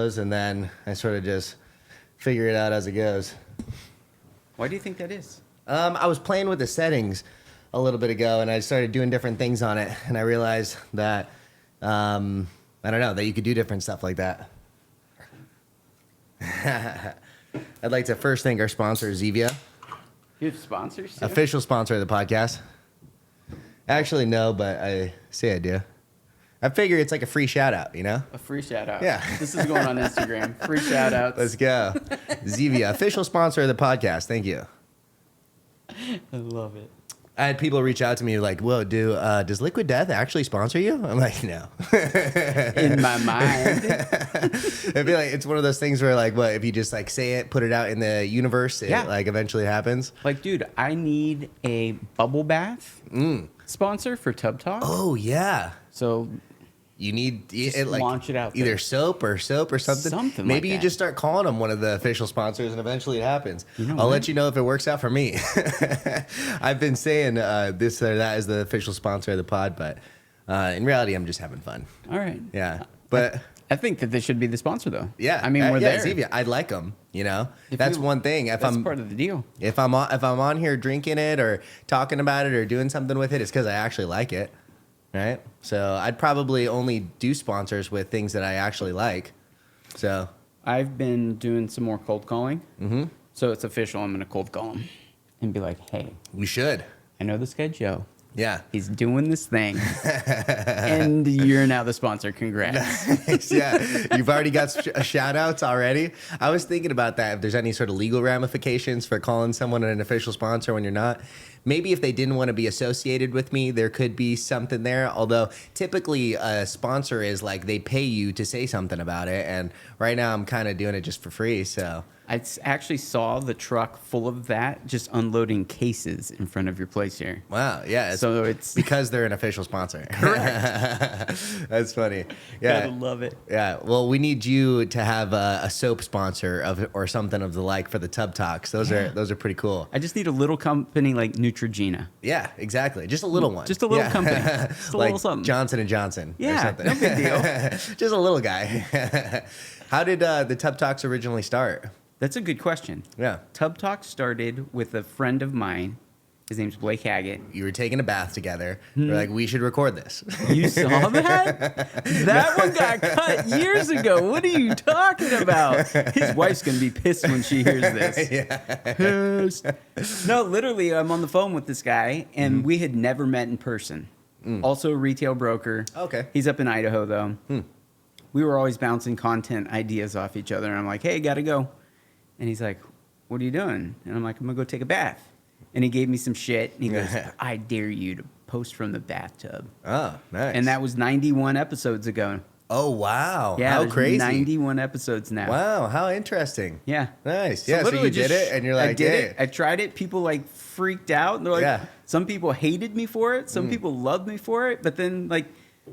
those, and then I sort of just figure it out as it goes. Why do you think that is? I was playing with the settings a little bit ago, and I started doing different things on it, and I realized that, I don't know, that you could do different stuff like that. I'd like to first thank our sponsor, Zevia. You have sponsors too? Official sponsor of the podcast. Actually, no, but I say I do. I figure it's like a free shout out, you know? A free shout out. Yeah. This is going on Instagram. Free shout outs. Let's go. Zevia, official sponsor of the podcast. Thank you. I love it. I had people reach out to me like, whoa, does Liquid Death actually sponsor you? I'm like, no. In my mind. It'd be like, it's one of those things where like, what, if you just like say it, put it out in the universe, it like eventually happens. Like, dude, I need a bubble bath sponsor for Tub Talk. Oh, yeah. So you need just it, like, launch it out there. either soap or something. Something Maybe like you that. just start calling them one of the official sponsors, and eventually it happens. You know I'll what? let you know if it works out for me. I've been saying this or that is the official sponsor of the pod, but in reality, I'm just having fun. All right. Yeah, but I think that they should be the sponsor, though. yeah, I mean, we're there. Zevia, I like them. You know, If that's we- one thing. If That's I'm part of the deal. if I'm on here drinking it or talking about it or doing something with it, it's because I actually like it. Right? So I'd probably only do sponsors with things that I actually like. So I've been doing some more cold calling. Mm-hmm. So it's official. I'm going to cold call him and be like, hey, we should. I know this guy, Joe. Yeah. He's doing this thing. And you're now the sponsor. Congrats. Yeah. You've already got shout outs already. I was thinking about that. If there's any sort of legal ramifications for calling someone an official sponsor when you're not. Maybe if they didn't want to be associated with me, there could be something there. Although typically a sponsor is like they pay you to say something about it. And right now I'm kind of doing it just for free. So I actually saw the truck full of that just unloading cases in front of your place here. wow. Yeah. So it's because they're an official sponsor. correct. That's funny. Yeah. Gotta love it. Yeah. Well, we need you to have a soap sponsor or something of the like for the Tub Talks. Those are pretty cool. I just need a little company like Neutrogena. Yeah, exactly. Just a little one. Just a little company. Just a like little something. Johnson and Johnson. Yeah, or something. no big deal. Just a little guy. How did the Tub Talks originally start? That's a good question. Yeah. Tub Talk started with a friend of mine. His name's Blake Haggett. You were taking a bath together. You're like, we should record this. You saw that? That one got cut years ago. What are you talking about? His wife's going to be pissed when she hears this. Pissed. No, literally, I'm on the phone with this guy, and we had never met in person. Also a retail broker. Okay. He's up in Idaho, though. We were always bouncing content ideas off each other, and I'm like, hey, gotta go. And he's like, what are you doing? And I'm like, I'm going to go take a bath. And he gave me some shit. And he goes, I dare you to post from the bathtub. Oh, nice. And that was 91 episodes ago. Oh, wow. Yeah, How there's crazy. 91 episodes now. Wow, how interesting. Yeah. Nice. Yeah, so literally you did it, and you're like, I did hey. it. I tried it. People like freaked out. And they're like, Yeah. some people hated me for it. Some people loved me for it. But then like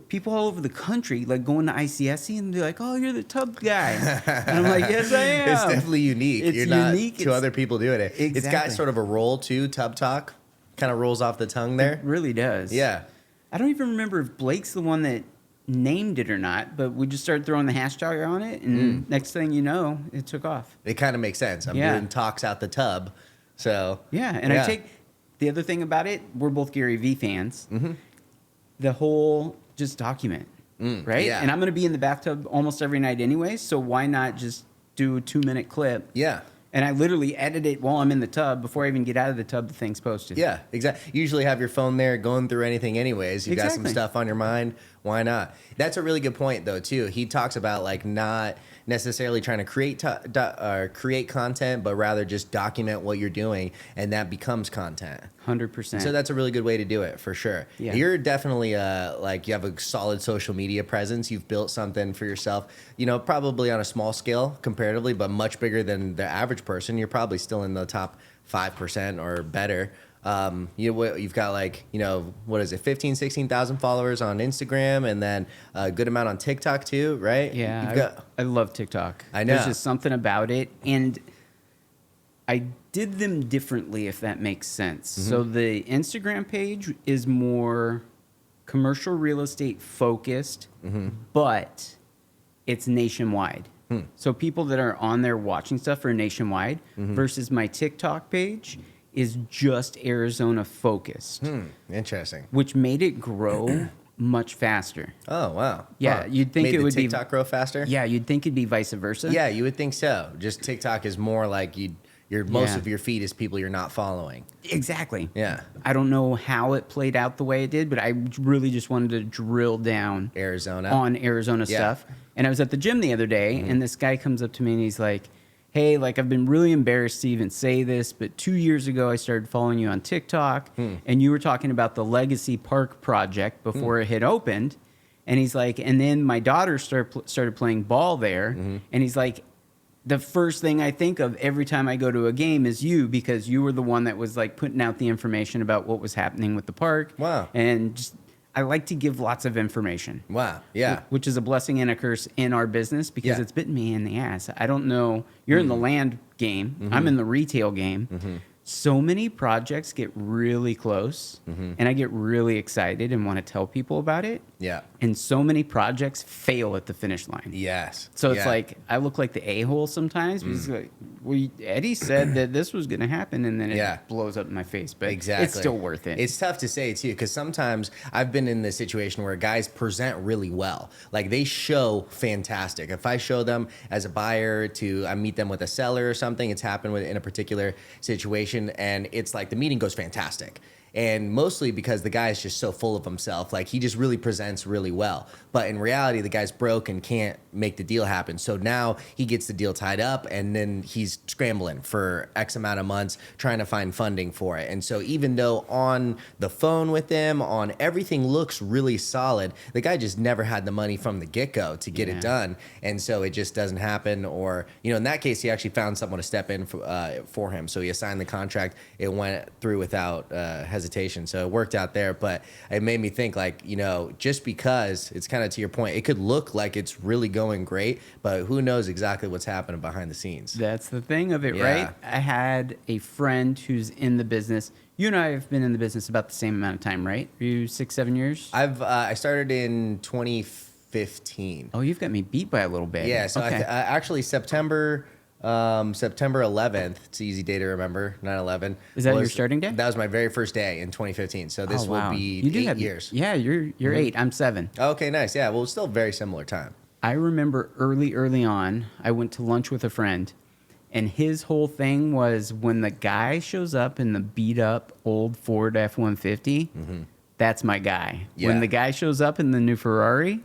people all over the country like going to ICSC and they're like, oh, you're the tub guy. And I'm like, yes, I am. It's definitely unique. It's You're not unique. to other people doing it. It's got Exactly. sort of a roll too, Tub Talk. Kind of rolls off the tongue there. It really does. Yeah. I don't even remember if Blake's the one that named it or not, but we just started throwing the hashtag on it, and next thing you know, it took off. It kind of makes sense. I'm Yeah. doing talks out the tub. So Yeah, and I take the other thing about it, we're both Gary Vee fans. The whole just document, right? yeah. And I'm going to be in the bathtub almost every night anyway, so why not just do a 2-minute clip? Yeah. And I literally edit it while I'm in the tub. Before I even get out of the tub, the thing's posted. Yeah, exactly. You usually have your phone there going through anything anyways. You've got some Exactly. stuff on your mind. Why not? That's a really good point, though, too. He talks about, like, not necessarily trying to create content, but rather just document what you're doing, and that becomes content. 100%. So that's a really good way to do it, for sure. Yeah. You're definitely, like, you have a solid social media presence. You've built something for yourself, you know, probably on a small scale comparatively, but much bigger than the average person. You're probably still in the top 5% or better. You've got like, you know, what is it, 15, 16,000 followers on Instagram, and then a good amount on TikTok too, right? Yeah, I love TikTok. I know. There's just something about it. And I did them differently, if that makes sense. So the Instagram page is more commercial real estate focused, but it's nationwide. So people that are on there watching stuff are nationwide versus my TikTok page is just Arizona focused, Interesting. which made it grow much faster. Oh, wow. Yeah, you'd think Made it the would be TikTok grow faster? Yeah, you'd think it'd be vice versa. Yeah, you would think so. Just TikTok is more like most Yeah. of your feed is people you're not following. Exactly. Yeah. I don't know how it played out the way it did, but I really just wanted to drill down Arizona. on Arizona Yeah. stuff. And I was at the gym the other day, and this guy comes up to me and he's like, "Hey, like I've been really embarrassed to even say this, but 2 years ago I started following you on TikTok, and you were talking about the Legacy Park project before it had opened." And he's like, and then my daughter started playing ball there, and he's like, the first thing I think of every time I go to a game is you, because you were the one that was like putting out the information about what was happening with the park. Wow. And just, I like to give lots of information. Wow. Yeah. Which is a blessing and a curse in our business because Yeah. it's bitten me in the ass. I don't know. You're in the land game. I'm in the retail game. So many projects get really close, and I get really excited and want to tell people about it. Yeah. And so many projects fail at the finish line. Yes. So it's Yeah. like I look like the a-hole sometimes because like, Eddie said that this was going to happen, and then it Yeah. blows up in my face. But Exactly. it's still worth it. It's tough to say too, because sometimes I've been in this situation where guys present really well. Like they show fantastic. If I show them as a buyer I meet them with a seller or something, it's happened in a particular situation, and it's like the meeting goes fantastic. And mostly because the guy is just so full of himself. Like he just really presents really well. But in reality, the guy's broke and can't make the deal happen. So now he gets the deal tied up, and then he's scrambling for X amount of months trying to find funding for it. And so even though on the phone with him, on everything looks really solid, the guy just never had the money from the get-go to get it done. And so it just doesn't happen. Or, in that case, he actually found someone to step in for him. So he assigned the contract. It went through without hesitation. So it worked out there. But it made me think, like, just because it's kind of to your point, it could look like it's really going great, but who knows exactly what's happening behind the scenes. That's the thing of it, Yeah. right? I had a friend who's in the business. You and I have been in the business about the same amount of time, right? Are you 6, 7 years? I started in 2015. Oh, you've got me beat by a little bit. Yeah, so okay. actually September 11th, it's an easy day to remember, 9/11. Is that your starting day? That was my very first day in 2015. So this Oh, wow. will be You do 8 have- years. Yeah, you're 8. I'm 7. Okay, nice. Yeah, well, it's still very similar time. I remember early on, I went to lunch with a friend, and his whole thing was when the guy shows up in the beat up old Ford F-150, that's my guy. Yeah. When the guy shows up in the new Ferrari,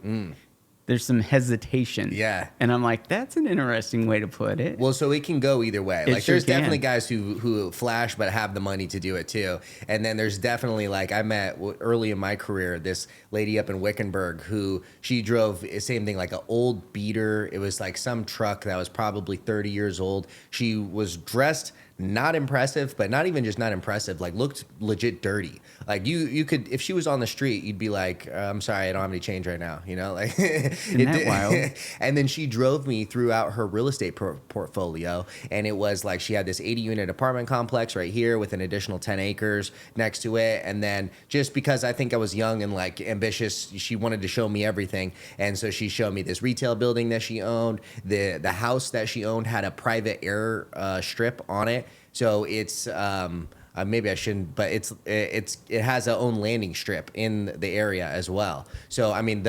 there's some hesitation. Yeah. And I'm like, that's an interesting way to put it. Well, so it can go either way. It Like, sure there's can. definitely guys who flash but have the money to do it too. And then there's definitely, like, I met early in my career this lady up in Wickenburg who she drove same thing, like an old beater. It was like some truck that was probably 30 years old. She was dressed not impressive, but not even just not impressive, like looked legit dirty. Like you could, if she was on the street, you'd be like, I'm sorry, I don't have any change right now. Like Isn't that wild? And then she drove me throughout her real estate portfolio. And it was like, she had this 80 unit apartment complex right here with an additional 10 acres next to it. And then just because I think I was young and like ambitious, she wanted to show me everything. And so she showed me this retail building that she owned. The house that she owned had a private air strip on it. So it's maybe I shouldn't, but it has its own landing strip in the area as well. So I mean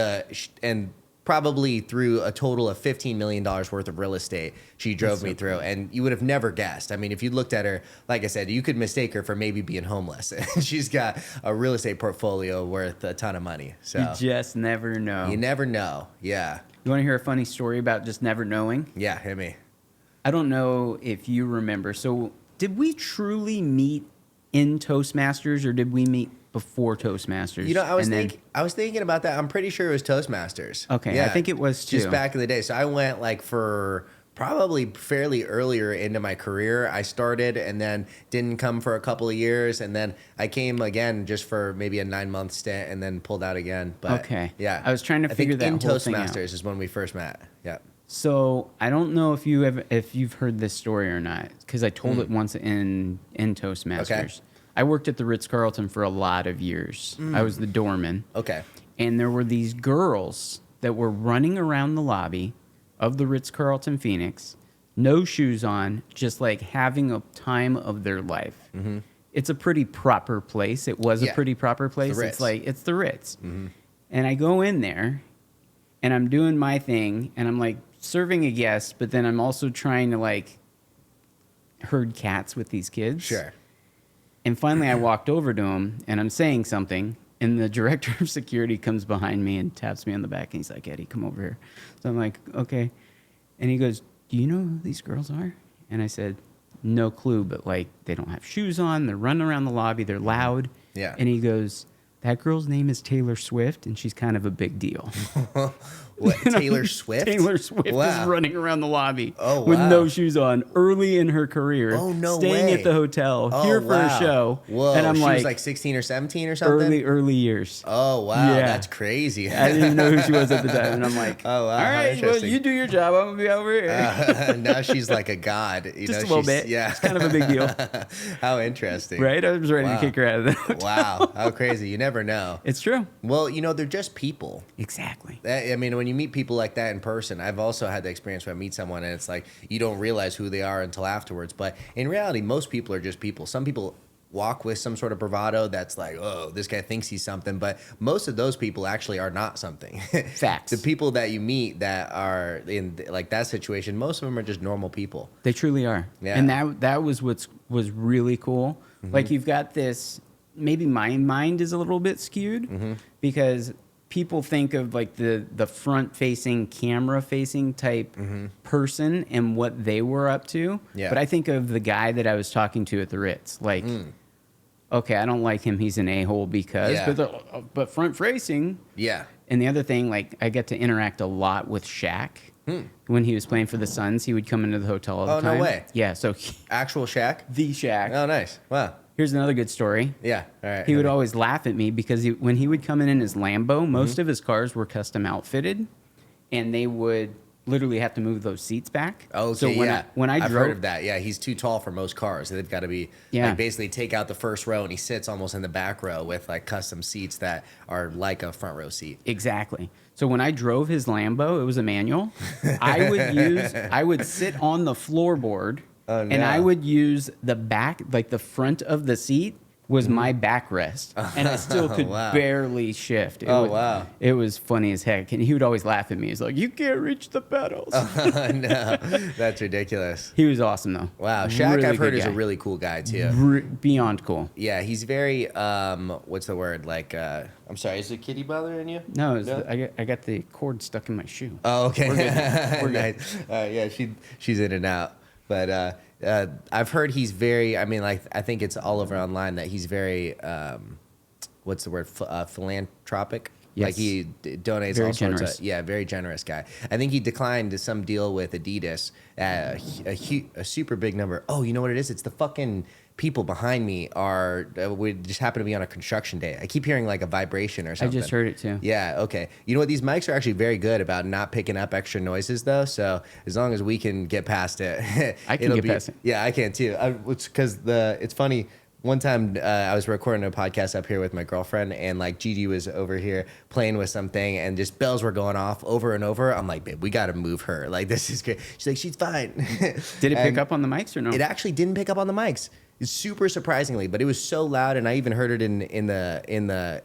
and probably through a total of $15 million worth of real estate she drove me through, and you would have never guessed. I mean, if you looked at her, like I said, you could mistake her for maybe being homeless. She's got a real estate portfolio worth a ton of money. So You just never know. you never know. Yeah, You want to hear a funny story about just never knowing? yeah. Hit me. I don't know if you remember. So did we truly meet in Toastmasters, or did we meet before Toastmasters? I was thinking about that. I'm pretty sure it was Toastmasters. Okay, I think it was too. Just back in the day. So I went like for probably fairly earlier into my career. I started and then didn't come for a couple of years, and then I came again just for maybe a 9-month stint, and then pulled out again. But Okay. yeah, I was trying to figure think that whole thing out. Toastmasters is when we first met. Yeah. So I don't know if you've heard this story or not, because I told it once in Toastmasters. Okay. I worked at the Ritz-Carlton for a lot of years. I was the doorman. Okay. And there were these girls that were running around the lobby of the Ritz-Carlton Phoenix, no shoes on, just like having a time of their life. Mm-hmm. It's a pretty proper place. It was a pretty proper place. It's the Ritz. Mm-hmm. And I go in there and I'm doing my thing and I'm like serving a guest, but then I'm also trying to like herd cats with these kids. Sure. And finally I walked over to him and I'm saying something and the director of security comes behind me and taps me on the back and he's like, Eddie, come over here. So I'm like, okay. And he goes, do you know who these girls are? And I said, no clue, but like they don't have shoes on. They're running around the lobby. They're loud. Yeah. And he goes, that girl's name is Taylor Swift, and she's kind of a big deal. What, Taylor Swift? Taylor Swift is running around the lobby with wow. no shoes on early in her career. Oh, no staying way. at the hotel here for a show. Whoa, and I'm she like, was like 16 or 17 or something? early years. Oh, wow. Yeah. That's crazy. I didn't even know who she was at the time. And I'm like, oh, wow. All right, well, you do your job. I'm going to be over here. Now she's like a god. Just a little bit. Yeah. It's kind of a big deal. How interesting. Right? I was ready to kick her out of the hotel. Wow. How crazy. You never know. It's true. Well, they're just people. Exactly. I mean, when you meet people like that in person, I've also had the experience where I meet someone and it's like you don't realize who they are until afterwards. But in reality, most people are just people. Some people walk with some sort of bravado that's like, oh, this guy thinks he's something. But most of those people actually are not something. Facts. The people that you meet that are in like that situation, most of them are just normal people. They truly are. Yeah. And that was was really cool. Mm-hmm. Like you've got this, maybe my mind is a little bit skewed because people think of like the front facing, camera facing type person and what they were up to. Yeah. But I think of the guy that I was talking to at the Ritz. Like, okay, I don't like him. He's an a-hole because, but front facing. Yeah. And the other thing, like I get to interact a lot with Shaq. When he was playing for the Suns, he would come into the hotel all the time. Oh, no way. Yeah. So Actual Shaq? the Shaq. Oh, nice. Wow. Here's another good story. Yeah. All right. He would always laugh at me because when he would come in his Lambo, most of his cars were custom outfitted, and they would literally have to move those seats back. Oh, okay, so when I've drove, heard of that. Yeah, he's too tall for most cars. They've got to be like basically take out the first row, and he sits almost in the back row with like custom seats that are like a front row seat. Exactly. So when I drove his Lambo, it was a manual. I would sit on the floorboard. Oh, no. And I would use the back, like the front of the seat was my backrest. And I still could barely shift. It was funny as heck. And he would always laugh at me. He's like, you can't reach the pedals. No, that's ridiculous. He was awesome, though. Wow. Shaq, really I've heard, is a really cool guy, too. Beyond cool. Yeah, he's very, what's the word? Like, I'm sorry, is the kitty bothering you? No, I got the cord stuck in my shoe. Oh, okay. We're good. We're good. Nice. Yeah, she's in and out. But I've heard he's very, I mean, like, I think it's all over online that he's very, what's the word, philanthropic? Yes. Like he donates very all generous. sorts of, yeah, very generous guy. I think he declined some deal with Adidas at a super big number. Oh, you know what it is? It's the fucking people behind me we just happen to be on a construction day. I keep hearing like a vibration or something. I just heard it too. Yeah, okay. You know what? These mics are actually very good about not picking up extra noises though. So as long as we can get past it, I can get past it. Yeah, I can too. Because it's funny. One time I was recording a podcast up here with my girlfriend, and like Gigi was over here playing with something, and just bells were going off over and over. I'm like, babe, we got to move her. Like, this is great. She's like, she's fine. Did it pick up on the mics or no? It actually didn't pick up on the mics. It's super surprisingly, but it was so loud, and I even heard it in the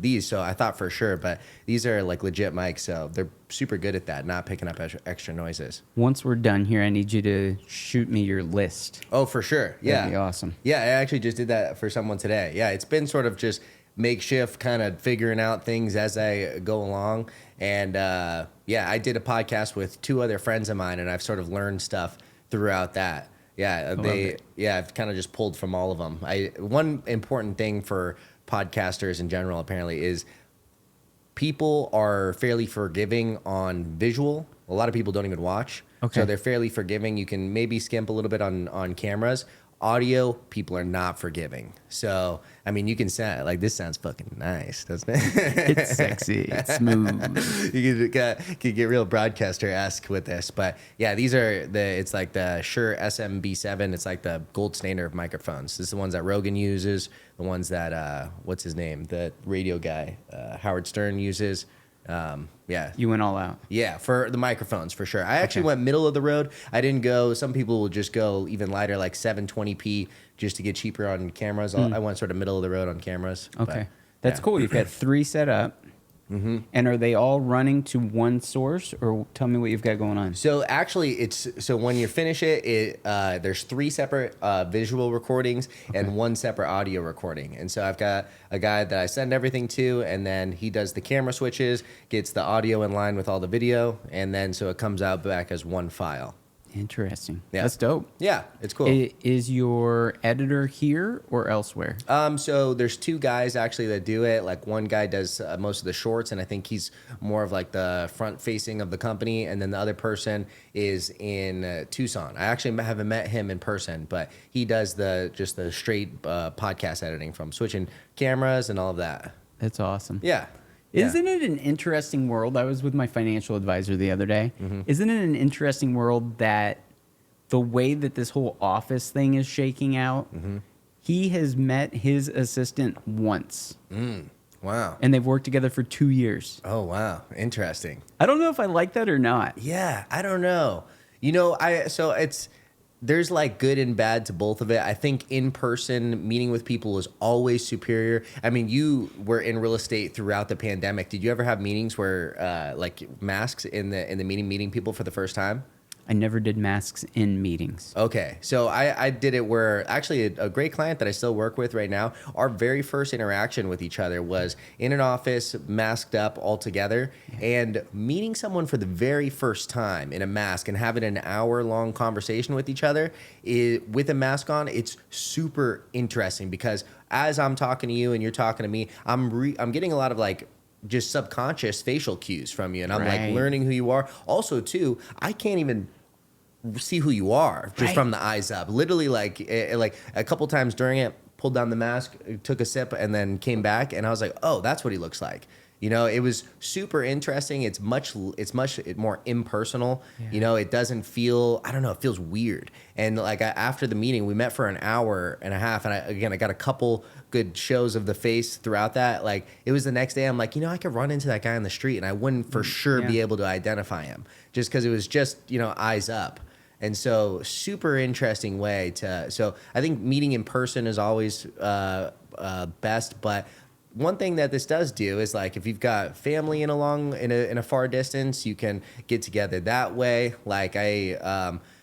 these, so I thought for sure. But these are like legit mics, so they're super good at that, not picking up extra noises. Once we're done here, I need you to shoot me your list. Oh, for sure. Yeah. That'd be awesome. Yeah, I actually just did that for someone today. Yeah, it's been sort of just makeshift, kind of figuring out things as I go along. And yeah, I did a podcast with 2 other friends of mine, and I've sort of learned stuff throughout that. Yeah, I've kind of just pulled from all of them. One important thing for podcasters in general, apparently, is people are fairly forgiving on visual. A lot of people don't even watch. Okay. So they're fairly forgiving. You can maybe skimp a little bit on cameras. Audio, people are not forgiving. So, I mean, you can sound like this sounds fucking nice, doesn't it? It's sexy. It's smooth. You could get real broadcaster-esque with this. But yeah, these are it's like the Shure SMB7. It's like the gold standard of microphones. This is the ones that Rogan uses, the ones that, what's his name? The radio guy, Howard Stern uses. Yeah. You went all out. Yeah, for the microphones, for sure. I actually went middle of the road. I didn't go, some people will just go even lighter, like 720p, just to get cheaper on cameras. I went sort of middle of the road on cameras. Okay. That's cool. You've got 3 set up. And are they all running to one source, or tell me what you've got going on? So actually, so when you finish it, there's 3 separate visual recordings and 1 separate audio recording. And so I've got a guy that I send everything to, and then he does the camera switches, gets the audio in line with all the video, and then so it comes out back as one file. Interesting. Yeah. That's dope. Yeah, it's cool. Is your editor here or elsewhere? So there's 2 guys actually that do it. Like one guy does most of the shorts, and I think he's more of like the front facing of the company. And then the other person is in Tucson. I actually haven't met him in person, but he does just the straight podcast editing from switching cameras and all of that. That's awesome. Yeah. Isn't it an interesting world? I was with my financial advisor the other day. Isn't it an interesting world that the way that this whole office thing is shaking out, he has met his assistant once. Wow. And they've worked together for 2 years. Oh, wow. Interesting. I don't know if I like that or not. Yeah, I don't know. There's like good and bad to both of it. I think in-person meeting with people is always superior. I mean, you were in real estate throughout the pandemic. Did you ever have meetings where like masks in the meeting people for the first time? I never did masks in meetings. Okay, so I did it where actually a great client that I still work with right now, our very first interaction with each other was in an office, masked up all together, and meeting someone for the very first time in a mask and having an hour-long conversation with each other with a mask on, it's super interesting because as I'm talking to you and you're talking to me, I'm getting a lot of like just subconscious facial cues from you, and I'm like learning who you are. Also, too, I can't even see who you are just from the eyes up. Literally, like a couple times during it, pulled down the mask, took a sip, and then came back, and I was like, oh, that's what he looks like. You know, it was super interesting. It's much more impersonal. Yeah. You know, it doesn't feel, I don't know, it feels weird. And like after the meeting, we met for an hour and a half. And I got a couple good shows of the face throughout that. Like it was the next day, I'm like, I could run into that guy on the street and I wouldn't for sure be able to identify him just because it was just, eyes up. And so super interesting way so I think meeting in person is always best, but one thing that this does do is like if you've got family in a far distance, you can get together that way. Like I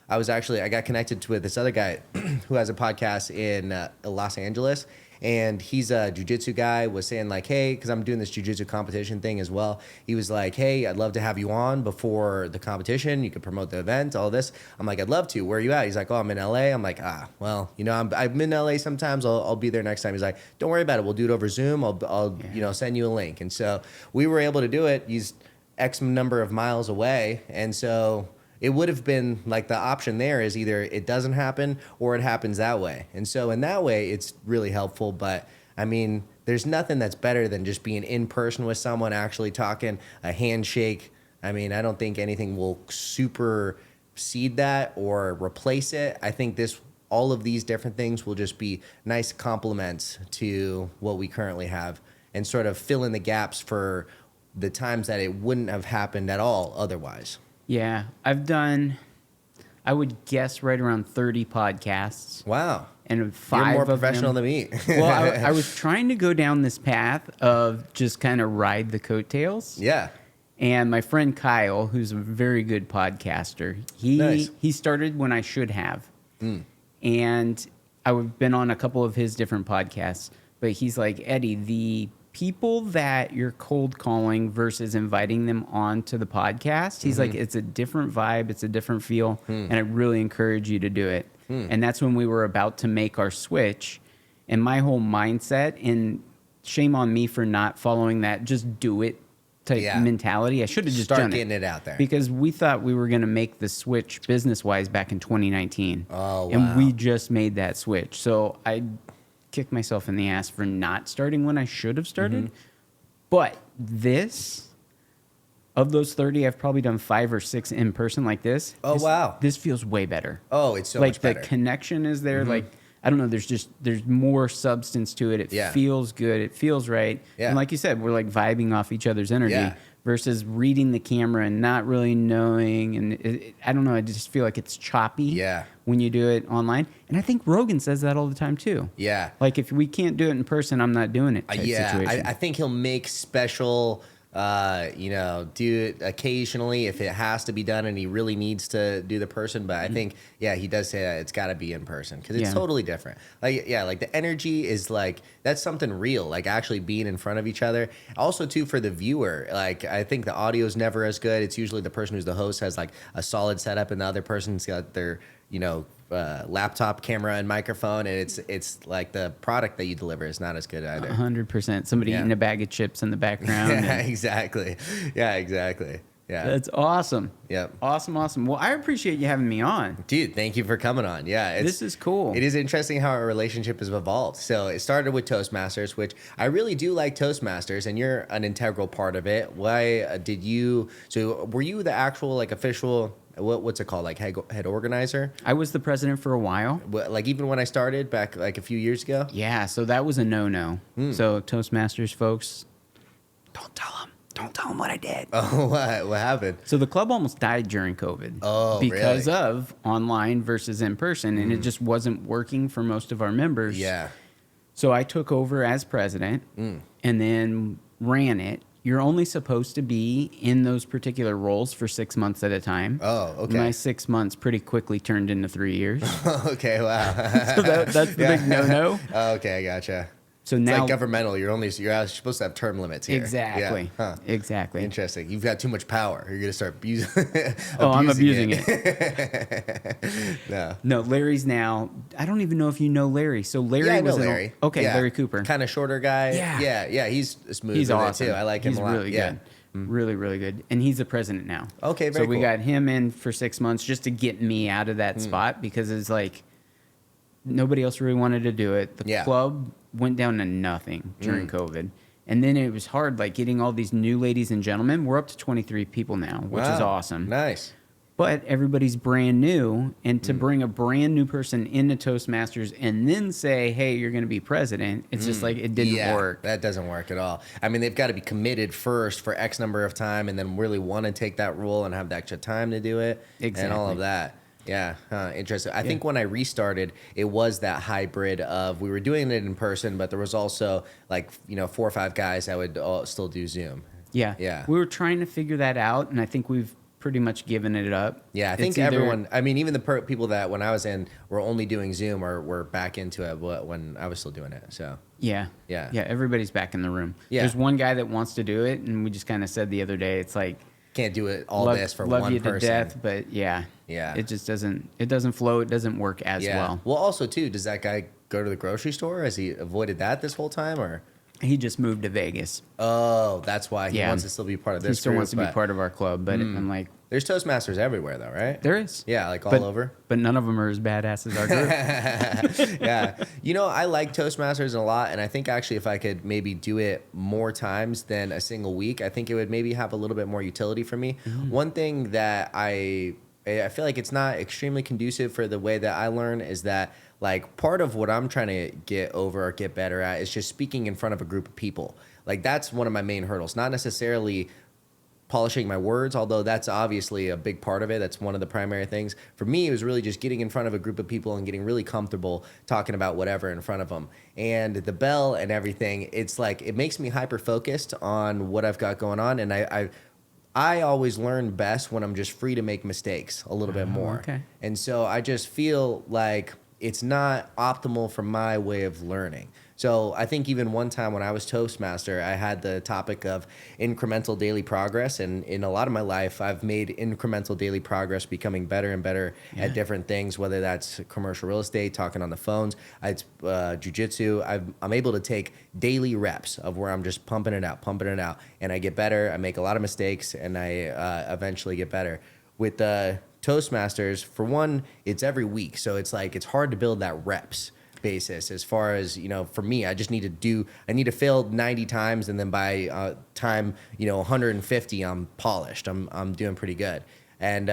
got connected with this other guy who has a podcast in Los Angeles, and he's a jiu-jitsu guy, was saying like, hey, because I'm doing this jiu-jitsu competition thing as well. He was like, hey, I'd love to have you on before the competition. You could promote the event, all this. I'm like, I'd love to. Where are you at? He's like, oh, I'm in LA. I'm like, well, I'm in LA sometimes. I'll be there next time. He's like, don't worry about it. We'll do it over Zoom. I'll send you a link. And so we were able to do it. He's X number of miles away. And so it would have been like the option there is either it doesn't happen or it happens that way. And so in that way, it's really helpful. But I mean, there's nothing that's better than just being in person with someone, actually talking, a handshake. I mean, I don't think anything will supersede that or replace it. I think all of these different things will just be nice complements to what we currently have and sort of fill in the gaps for the times that it wouldn't have happened at all otherwise. Yeah, I've done, I would guess, right around 30 podcasts. Wow. And 5 You're more of them, professional than me. Well, I was trying to go down this path of just kind of ride the coattails. Yeah. And my friend Kyle, who's a very good podcaster, he started when I should have. And I've been on a couple of his different podcasts. But he's like, Eddie, the people that you're cold calling versus inviting them onto the podcast, he's like, it's a different vibe, it's a different feel, and I really encourage you to do it. And that's when we were about to make our switch, and my whole mindset, and shame on me for not following that just do it type mentality. I should have just Start done getting it out there. because we thought we were going to make the switch business-wise back in 2019. Oh, wow. And we just made that switch. So I kick myself in the ass for not starting when I should have started. But of those 30, I've probably done 5 or 6 in person like this. Oh, wow. This feels way better. Oh, it's so much better. Like the connection is there. Like, I don't know, there's more substance to it. It feels good. It feels right. Yeah. And like you said, we're like vibing off each other's energy. Yeah. versus reading the camera and not really knowing. And I don't know. I just feel like it's choppy Yeah. when you do it online. And I think Rogan says that all the time too. Yeah. Like if we can't do it in person, I'm not doing it type situation. I think he'll make special, do it occasionally if it has to be done and he really needs to do the person. But I think, he does say that it's got to be in person because it's totally different. Like the energy is like, that's something real, like actually being in front of each other. Also, too, for the viewer, like I think the audio is never as good. It's usually the person who's the host has like a solid setup and the other person's got their, laptop camera and microphone, and it's like the product that you deliver is not as good either. 100%. Somebody eating a bag of chips in the background. Yeah, exactly. Yeah, exactly. Yeah. That's awesome. Yep. Awesome. Well, I appreciate you having me on. Dude, thank you for coming on. Yeah. This is cool. It is interesting how our relationship has evolved. So it started with Toastmasters, which I really do like Toastmasters, and you're an integral part of it. Why so were you the actual like official, what's it called? Like head organizer? I was the president for a while. Like even when I started back like a few years ago? Yeah. So that was a no-no. So Toastmasters folks, don't tell them. Don't tell them what I did. Oh, what happened? So the club almost died during COVID. Oh, because really? of online versus in person, and it just wasn't working for most of our members. Yeah. So I took over as president and then ran it. You're only supposed to be in those particular roles for 6 months at a time. Oh, okay. My 6 months pretty quickly turned into 3 years. Okay, wow. So that's the big no-no. Oh, okay, I gotcha. So It's now like governmental. You're supposed to have term limits here. Exactly. Yeah. Huh. Exactly. Interesting. You've got too much power. You're gonna start abusing. I'm abusing it. No, Larry's now. I don't even know if you know Larry. So Larry I was know Larry. Okay, Yeah. Larry Cooper. Kind of shorter guy. Yeah. Yeah. He's smooth. He's with awesome it too. I like him he's a lot. really good. Really, really good. And he's the president now. Okay, very So we cool. got him in for 6 months just to get me out of that spot because it's like nobody else really wanted to do it. The club went down to nothing during COVID. And then it was hard, like getting all these new ladies and gentlemen. We're up to 23 people now, which is awesome. Nice. But everybody's brand new. And to bring a brand new person into Toastmasters and then say, hey, you're going to be president, it's just like it didn't work. That doesn't work at all. I mean, they've got to be committed first for X number of time and then really want to take that role and have the extra time to do it. Exactly. And all of that. Yeah, interesting. I think when I restarted, it was that hybrid of we were doing it in person, but there was also like 4 or 5 guys that would still do Zoom. Yeah. We were trying to figure that out, and I think we've pretty much given it up. Yeah, I think everyone, I mean, even the people that when I was in were only doing Zoom or were back into it when I was still doing it. So Yeah, everybody's back in the room. Yeah. There's one guy that wants to do it, and we just kind of said the other day, it's like, can't do it all this for love one you person. to death, but it just doesn't flow. It doesn't work as well. Well, also too, does that guy go to the grocery store? Has he avoided that this whole time, or? He just moved to Vegas. Oh, that's why he wants to still be part of this. He still group, wants to be part of our club, but I'm like, there's Toastmasters everywhere, though, right? there is. Yeah, like all over. But none of them are as badass as our group. Yeah. I like Toastmasters a lot, and I think actually if I could maybe do it more times than a single week, I think it would maybe have a little bit more utility for me. One thing that I feel like it's not extremely conducive for the way that I learn is that like part of what I'm trying to get over or get better at is just speaking in front of a group of people. Like that's one of my main hurdles, not necessarily polishing my words, although that's obviously a big part of it. That's one of the primary things. For me, it was really just getting in front of a group of people and getting really comfortable talking about whatever in front of them. And the bell and everything, it's like it makes me hyper-focused on what I've got going on. And I always learn best when I'm just free to make mistakes a little bit more. Okay. And so I just feel like it's not optimal for my way of learning. So I think even one time when I was Toastmaster, I had the topic of incremental daily progress. And in a lot of my life, I've made incremental daily progress becoming better and better at different things, whether that's commercial real estate, talking on the phones, it's jujitsu. I'm able to take daily reps of where I'm just pumping it out, and I get better. I make a lot of mistakes, and I eventually get better. With Toastmasters, for one, it's every week. So it's like it's hard to build that reps basis as far as for me. I need to fail 90 times, and then by time 150 I'm polished. I'm doing pretty good, and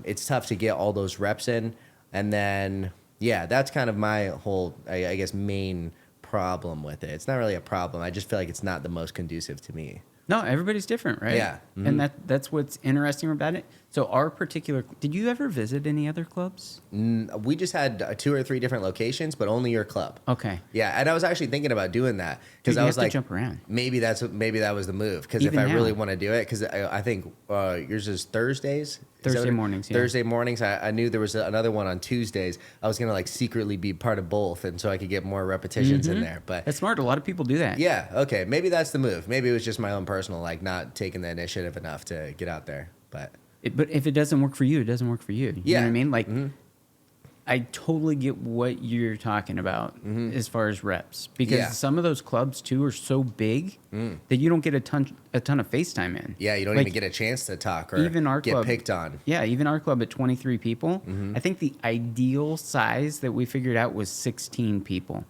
it's tough to get all those reps in. And then that's kind of my whole I guess main problem with it. It's not really a problem, I just feel like it's not the most conducive to me. No, everybody's different, right? Yeah. And that's what's interesting about it. So our particular, did you ever visit any other clubs? We just had 2 or 3 different locations, but only your club. Okay. Yeah, and I was actually thinking about doing that Dude, because I you was have to like, jump around. maybe that was the move. Because if Even I now. really want to do it, because I think yours is Thursdays. Is that Thursday what it- mornings, yeah. Thursday mornings. I knew there was another one on Tuesdays. I was gonna like secretly be part of both, and so I could get more repetitions in there. But That's smart. A lot of people do that. yeah, okay, maybe that's the move. Maybe it was just my own personal, like not taking the initiative enough to get out there. But But if it doesn't work for you, it doesn't work for you. You know what I mean? Like, Mm-hmm. I totally get what you're talking about as far as reps, because Yeah. some of those clubs too are so big that you don't get a ton of FaceTime in. yeah, you don't Like, even get a chance to talk or even our get club picked on. Yeah, even our club at 23 people, Mm-hmm. I think the ideal size that we figured out was 16 people.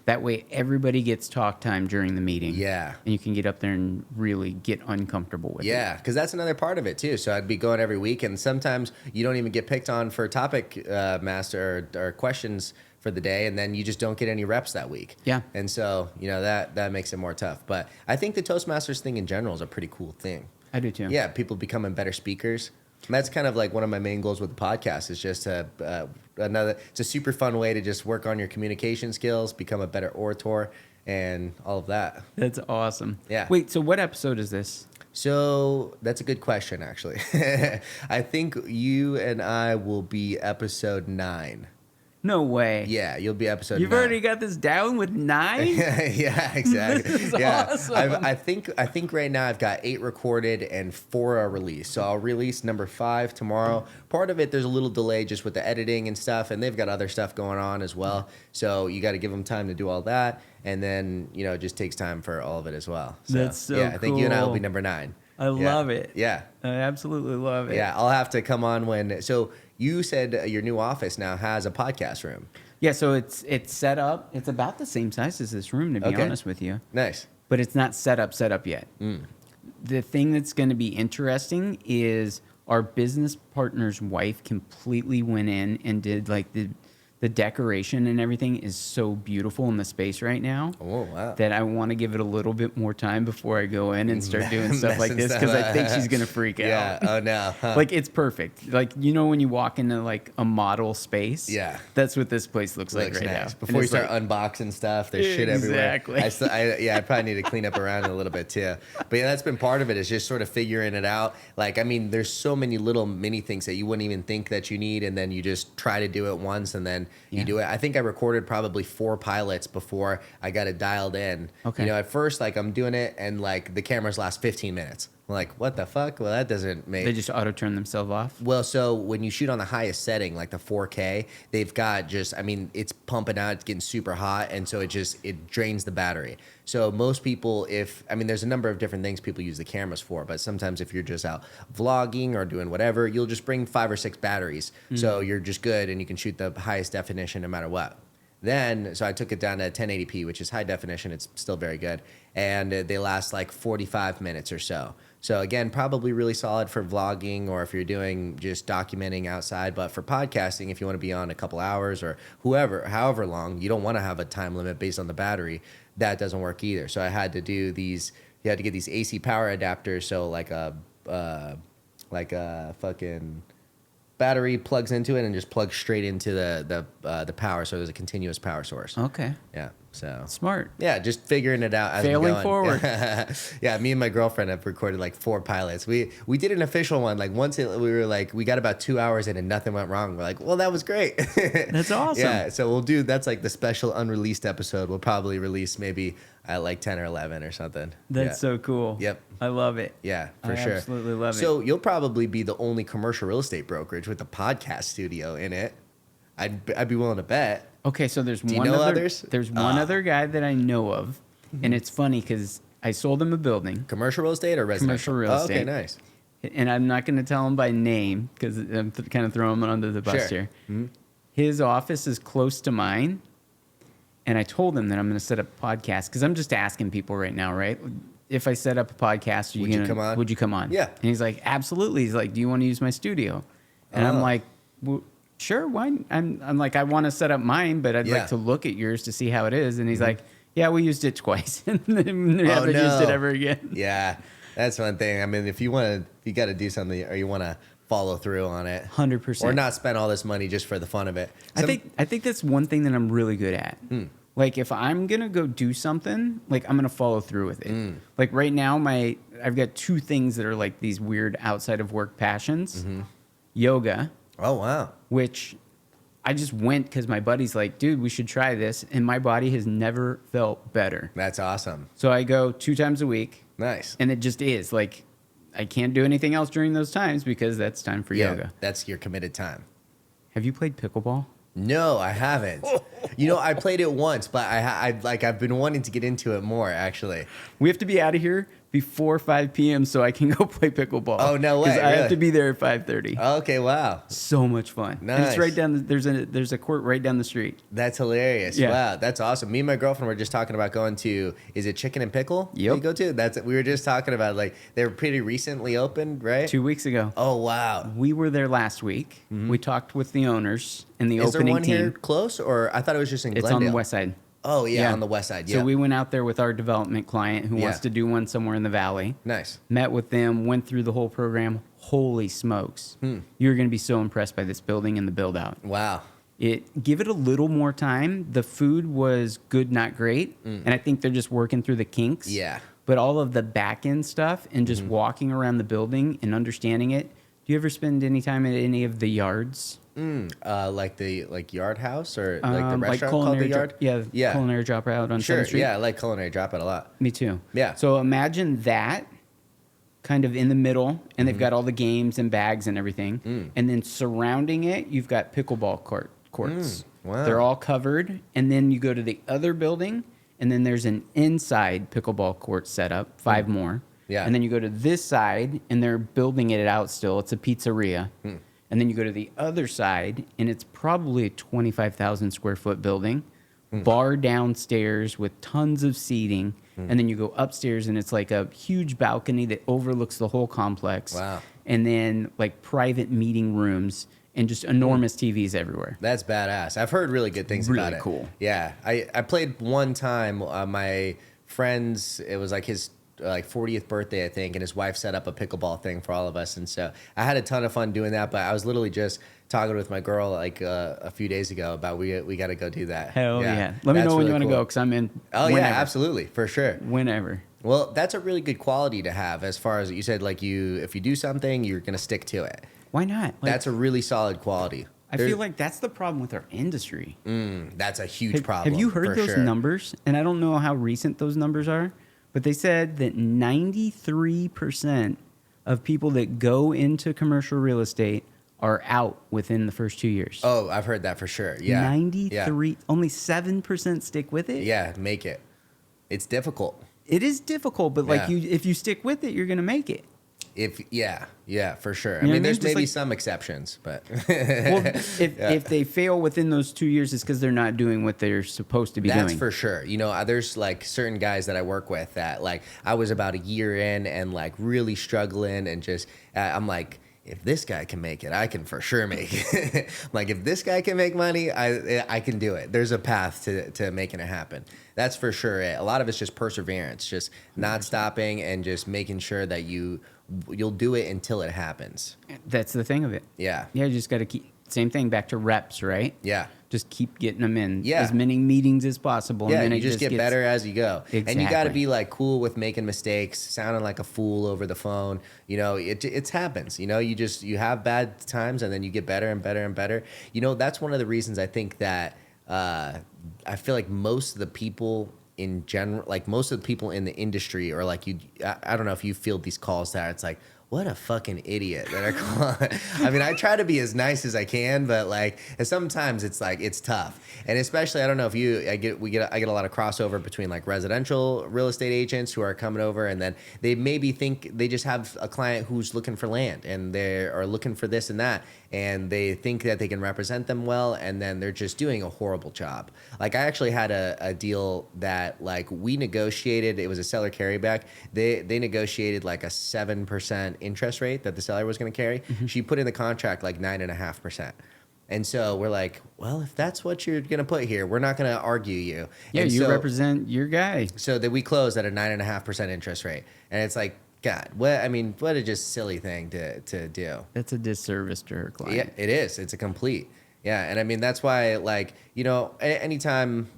That way everybody gets talk time during the meeting. Yeah. And you can get up there and really get uncomfortable with it. Yeah, because that's another part of it too. So I'd be going every week, and sometimes you don't even get picked on for topic master or questions for the day, and then you just don't get any reps that week. Yeah. And so that makes it more tough. But I think the Toastmasters thing in general is a pretty cool thing. I do too. Yeah, people becoming better speakers. And that's kind of like one of my main goals with the podcast is just it's a super fun way to just work on your communication skills, become a better orator, and all of that. That's awesome. Yeah. Wait, so what episode is this? So that's a good question, actually. I think you and I will be episode 9. No way. Yeah, you'll be episode You've 9. already got this down with 9? Yeah, exactly. This is yeah. awesome. I think right now I've got 8 recorded and 4 are released. So I'll release number 5 tomorrow. Part of it, there's a little delay just with the editing and stuff, and they've got other stuff going on as well. So you got to give them time to do all that, and then it just takes time for all of it as well. So, That's so yeah, I think you and I will cool. be number 9. I love it. Yeah. I absolutely love it. Yeah, I'll have to come on when. So you said your new office now has a podcast room. Yeah, so it's set up. It's about the same size as this room, to be Okay. honest with you. Nice. But it's not set up yet. The thing that's going to be interesting is our business partner's wife completely went in and did like the decoration and everything is so beautiful in the space right now. Oh, wow. That I want to give it a little bit more time before I go in and start doing stuff like this, because I think she's gonna freak Yeah. out. Oh no. Huh. Like, it's perfect. Like, when you walk into like a model space, Yeah. that's what this place looks like Looks right nice. now. Before And you it's start like, unboxing stuff, there's shit everywhere. Exactly. I probably need to clean up around it a little bit too. But yeah, that's been part of it, is just sort of figuring it out. Like, I mean, there's so many little mini things that you wouldn't even think that you need, and then you just try to do it once, and then you do it. I think I recorded probably 4 pilots before I got it dialed in. Okay. At first, like, I'm doing it, and like the cameras last 15 minutes. I'm like, what the fuck? Well, that doesn't make. they just auto turn themselves off. Well, so when you shoot on the highest setting, like the 4K, they've got it's pumping out, it's getting super hot, and so it drains the battery. So most people, there's a number of different things people use the cameras for, but sometimes if you're just out vlogging or doing whatever, you'll just bring 5 or 6 batteries. So you're just good, and you can shoot the highest definition no matter what. So I took it down to 1080p, which is high definition. It's still very good. And they last like 45 minutes or so. So again, probably really solid for vlogging, or if you're doing just documenting outside. But for podcasting, if you want to be on a couple hours or however long, you don't want to have a time limit based on the battery. That doesn't work either. So I had to do these. You had to get these AC power adapters. So like a fucking battery plugs into it and just plugs straight into the power. So there's a continuous power source. Okay. Yeah. So Smart. yeah, just figuring it out as Failing I'm going. forward. Yeah, me and my girlfriend have recorded like 4 pilots. We did an official one. Like we got about 2 hours in and nothing went wrong. We're like, well, that was great. That's awesome. Yeah, so that's like the special unreleased episode. We'll probably release maybe at like 10 or 11 or something. That's so cool. Yep. I love it. Yeah, for I sure. absolutely love it. So you'll probably be the only commercial real estate brokerage with a podcast studio in it. I'd be willing to bet. Okay, so there's Do you one know other, others? There's one other guy that I know of, and it's funny because I sold him a building, Commercial real estate or residential? Commercial real Oh, okay, estate. nice. and I'm not going to tell him by name because I'm kind of throwing him under the bus Sure. here. His office is close to mine, and I told him that I'm going to set up a podcast because I'm just asking people right now, right? If I set up a podcast, Would you come on? Would you come on? Yeah. And he's like, absolutely. He's like, do you want to use my studio? And I'm like, well, sure. Why? I'm like, I want to set up mine, but I'd Yeah. like to look at yours to see how it is. And he's like, yeah, we used it twice, and then haven't used it ever again. Yeah. That's one thing. I mean, if you got to do something or you want to follow through on it. 100%. Or not spend all this money just for the fun of it. I think that's one thing that I'm really good at. Like if I'm gonna go do something, like I'm gonna follow through with it. Like right now, I've got two things that are like these weird outside of work passions. Yoga. Oh, wow. Which I just went because my buddy's like, dude, we should try this. And my body has never felt better. That's awesome. So I go 2 times a week. Nice. And it just is like, I can't do anything else during those times because that's time for yoga. That's your committed time. Have you played pickleball? No, I haven't. I played it once, but I've been wanting to get into it more, actually. We have to be out of here before 5 p.m. so I can go play pickleball. Oh, no way. Because I Really? have to be there at 5:30. Okay, wow. So much fun. And Nice. it's right down there's a court right down the street. That's hilarious. Yeah. Wow, that's awesome. Me and my girlfriend were just talking about going to, is it Chicken and Pickle? Yep. You go to? We were just talking about, like, they were pretty recently opened, right? 2 weeks ago. Oh, wow. We were there last week. We talked with the owners and the Is there opening one team. here close, or I thought it was just in It's Glendale? on the west side. Oh, yeah, on the west side, yeah. So we went out there with our development client who wants Yeah. to do one somewhere in the valley. Nice. Met with them, went through the whole program. Holy smokes. You're going to be so impressed by this building and the build out. Wow. Give it a little more time. The food was good, not great. And I think they're just working through the kinks. Yeah. But all of the back end stuff and just walking around the building and understanding it. Do you ever spend any time at any of the yards? Like Yard House or like the restaurant called Culinary the Yard? Yeah, Culinary Dropout on Sure. 7th Street. Yeah, I like Culinary Dropout a lot. Me too. Yeah. So imagine that kind of in the middle, and they've got all the games and bags and everything. And then surrounding it, you've got pickleball courts. Wow. They're all covered. And then you go to the other building, and then there's an inside pickleball court set up, 5 more. Yeah. And then you go to this side, and they're building it out still. It's a pizzeria. And then you go to the other side, and it's probably a 25,000 square foot building, bar downstairs with tons of seating. And then you go upstairs, and it's like a huge balcony that overlooks the whole complex. Wow. And then like private meeting rooms and just enormous TVs everywhere. That's badass. I've heard really good things about Really it. cool. Yeah. I played one time. My friend's, it was like his 40th birthday, I think, and his wife set up a pickleball thing for all of us. And so I had a ton of fun doing that, but I was literally just talking with my girl like a few days ago about we got to go do that. Hell yeah. Let me That's know when really you want to cool. go because I'm in. Oh, whenever. yeah, absolutely. For sure. Whenever. Well, that's a really good quality to have as far as you said, like if you do something, you're going to stick to it. Why not? Like, That's a really solid quality. I feel like that's the problem with our industry. That's a huge problem. Have you heard for those sure. numbers? And I don't know how recent those numbers are, but they said that 93% of people that go into commercial real estate are out within the first 2 years. Oh, I've heard that for sure. Yeah. 93, only 7% stick with it. Yeah, make it. It's difficult. It is difficult, but like Yeah. if you stick with it, you're going to make it. Yeah, for sure. I You know what I mean, mean? there's Just maybe like- some exceptions, but Well, if they fail within those 2 years, it's because they're not doing what they're supposed to be that's doing. for sure. There's like certain guys that I work with that like I was about a year in and like really struggling and just I'm like, if this guy can make it, I can for sure make it. Like if this guy can make money, I can do it. There's a path to making it happen. That's for sure it. A lot of it's just perseverance, just not stopping and just making sure that you'll do it until it happens. That's the thing of it. Yeah. Yeah, you just got to keep, same thing, back to reps, right? Yeah. Just keep getting them in. Yeah. As many meetings as possible. Yeah, and then you it just get gets- better as you go. And you got to Exactly. be like cool with making mistakes, sounding like a fool over the phone. It happens. You have bad times and then you get better and better and better. That's one of the reasons I think that I feel like most of the people in general, like most of the people in the industry or like I don't know if you field these calls that it's like, what a fucking idiot that are calling. I mean, I try to be as nice as I can, but like sometimes it's like it's tough. And especially, I don't know if I get a lot of crossover between like residential real estate agents who are coming over and then they maybe think they just have a client who's looking for land and they are looking for this and that and they think that they can represent them well and then they're just doing a horrible job. Like I actually had a deal that like we negotiated, it was a seller carryback. They negotiated like a 7% interest rate that the seller was going to carry. She put in the contract like 9.5%. And so we're like, well, if that's what you're going to put here, we're not going to argue you. Yeah, and you so, represent your guy. So that we closed at a 9.5% interest rate. And it's like God, what a just silly thing to do. That's a disservice to her client. Yeah, it is. It's a complete. Yeah, and I mean that's why, like, anytime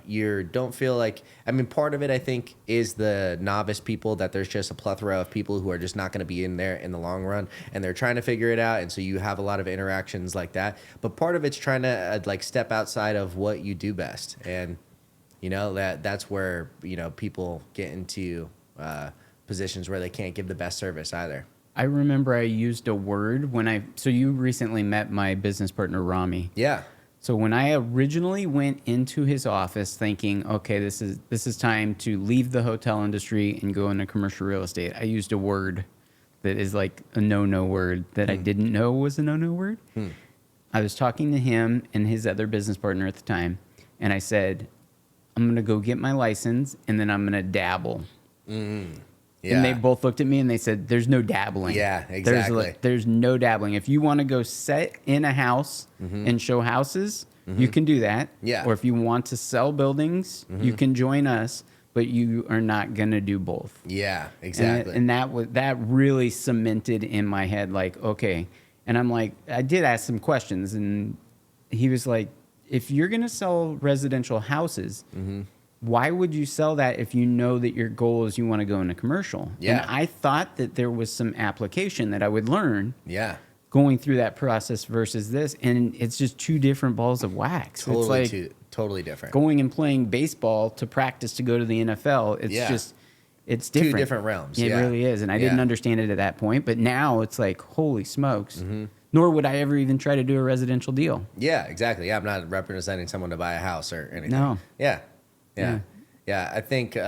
you don't feel like, part of it I think is the novice people, that there's just a plethora of people who are just not going to be in there in the long run, and they're trying to figure it out, and so you have a lot of interactions like that. But part of it's trying to like step outside of what you do best, and that's where people get into positions where they can't give the best service either. I remember I used a word so you recently met my business partner, Rami. Yeah. So when I originally went into his office thinking, okay, this is time to leave the hotel industry and go into commercial real estate, I used a word that is like a no-no word that I didn't know was a no-no word. I was talking to him and his other business partner at the time, and I said, I'm going to go get my license, and then I'm going to dabble. Yeah. And they both looked at me and they said, there's no dabbling. Yeah, exactly. There's no dabbling. If you want to go sit in a house and show houses, you can do that. Yeah. Or if you want to sell buildings, you can join us, but you are not going to do both. Yeah, exactly. And that really cemented in my head, like, okay. And I'm like, I did ask some questions, and he was like, if you're going to sell residential houses, why would you sell that if you know that your goal is you want to go into commercial? Yeah. And I thought that there was some application that I would learn going through that process versus this. And it's just two different balls of wax. Totally different. Going and playing baseball to practice to go to the NFL. It's different. Two different realms. It really is. And I didn't understand it at that point. But now it's like, holy smokes. Nor would I ever even try to do a residential deal. Yeah, exactly. Yeah, I'm not representing someone to buy a house or anything. No. Yeah. I think, you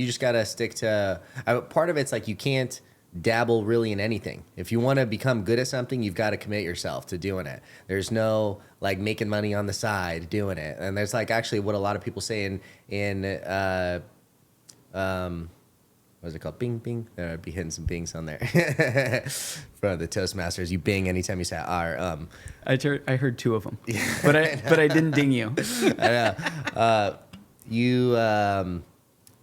just got to stick to, part of it's like you can't dabble really in anything. If you want to become good at something, you've got to commit yourself to doing it. There's no like making money on the side doing it. And there's like actually what a lot of people say in what is it called? Bing, bing. I'd be hitting some bings on there. For the Toastmasters, you bing anytime you say R. I heard two of them, but I didn't ding you. I know.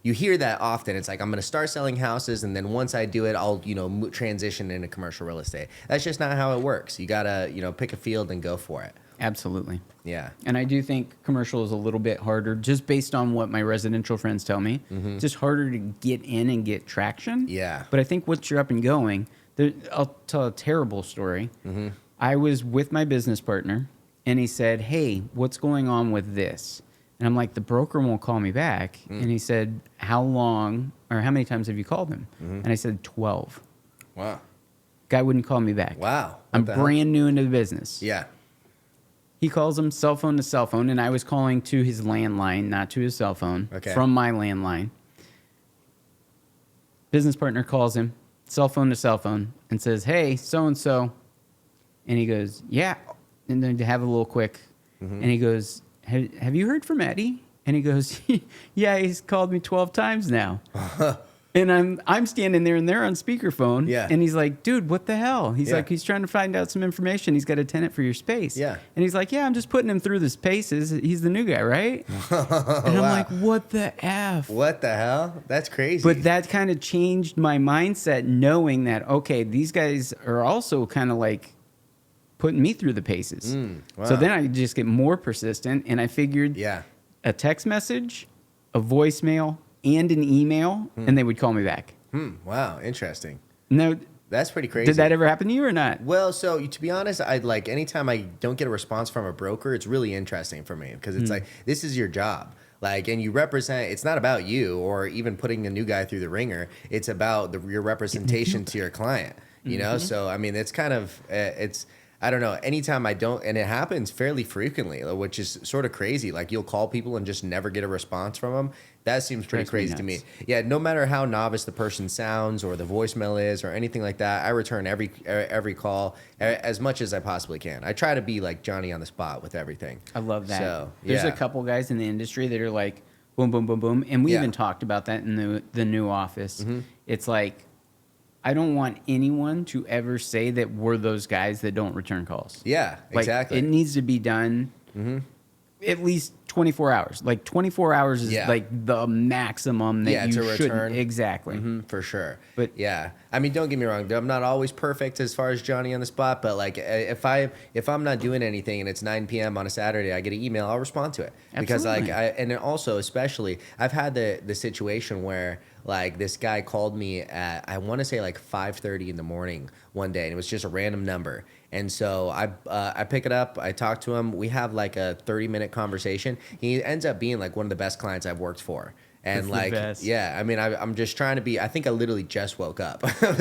You hear that often. It's like, I'm going to start selling houses, and then once I do it, I'll transition into commercial real estate. That's just not how it works. You got to pick a field and go for it. Absolutely. Yeah. And I do think commercial is a little bit harder, just based on what my residential friends tell me. It's just harder to get in and get traction. Yeah. But I think once you're up and going, I'll tell a terrible story. I was with my business partner, and he said, hey, what's going on with this? And I'm like, the broker won't call me back. And he said, how long or how many times have you called him? And I said, 12. Wow. Guy wouldn't call me back. Wow. I'm brand new into the business. Yeah. He calls him cell phone to cell phone, and I was calling to his landline, not to his cell phone, from my landline. Business partner calls him, cell phone to cell phone, and says, hey, so-and-so. And he goes, yeah. And then to have a little quick. And he goes, have you heard from Eddie? And he goes, yeah, he's called me 12 times now. And I'm standing there, and they're on speakerphone. Yeah. And he's like, dude, what the hell? He's like, he's trying to find out some information. He's got a tenant for your space. Yeah. And he's like, yeah, I'm just putting him through the paces. He's the new guy, right? And I'm like, what the F? What the hell? That's crazy. But that kind of changed my mindset, knowing that, okay, these guys are also kind of like putting me through the paces. Wow. So then I just get more persistent, and I figured a text message, a voicemail, and an email, and they would call me back. Wow, interesting. No, that's pretty crazy. Did that ever happen to you or not? Well, so to be honest, I'd like anytime I don't get a response from a broker, it's really interesting for me because it's like, this is your job. Like, and you represent, it's not about you or even putting a new guy through the ringer. It's about your representation to your client, you know? So, I mean, it's kind of, I don't know, anytime I don't, and it happens fairly frequently, which is sort of crazy. Like, you'll call people and just never get a response from them. That seems pretty crazy to me. Yeah, no matter how novice the person sounds or the voicemail is or anything like that, I return every call as much as I possibly can. I try to be like Johnny on the spot with everything. I love that. So, There's a couple guys in the industry that are like, boom, boom, boom, boom. And we even talked about that in the new office. It's like, I don't want anyone to ever say that we're those guys that don't return calls. Yeah, like, exactly. It needs to be done at least 24 hours. Like 24 hours is like the maximum that you should return. Exactly. For sure. But yeah, I mean, don't get me wrong. I'm not always perfect as far as Johnny on the spot, but like if I'm not doing anything and it's 9 p.m. on a Saturday, I get an email, I'll respond to it. Absolutely. Because like and then also especially I've had the situation where like this guy called me at, I want to say like 5:30 in the morning one day, and it was just a random number. And so I pick it up, I talk to him, we have like a 30-minute conversation. He ends up being like one of the best clients I've worked for. And like, yeah, I mean, I'm just trying to be, I think I literally just woke up. I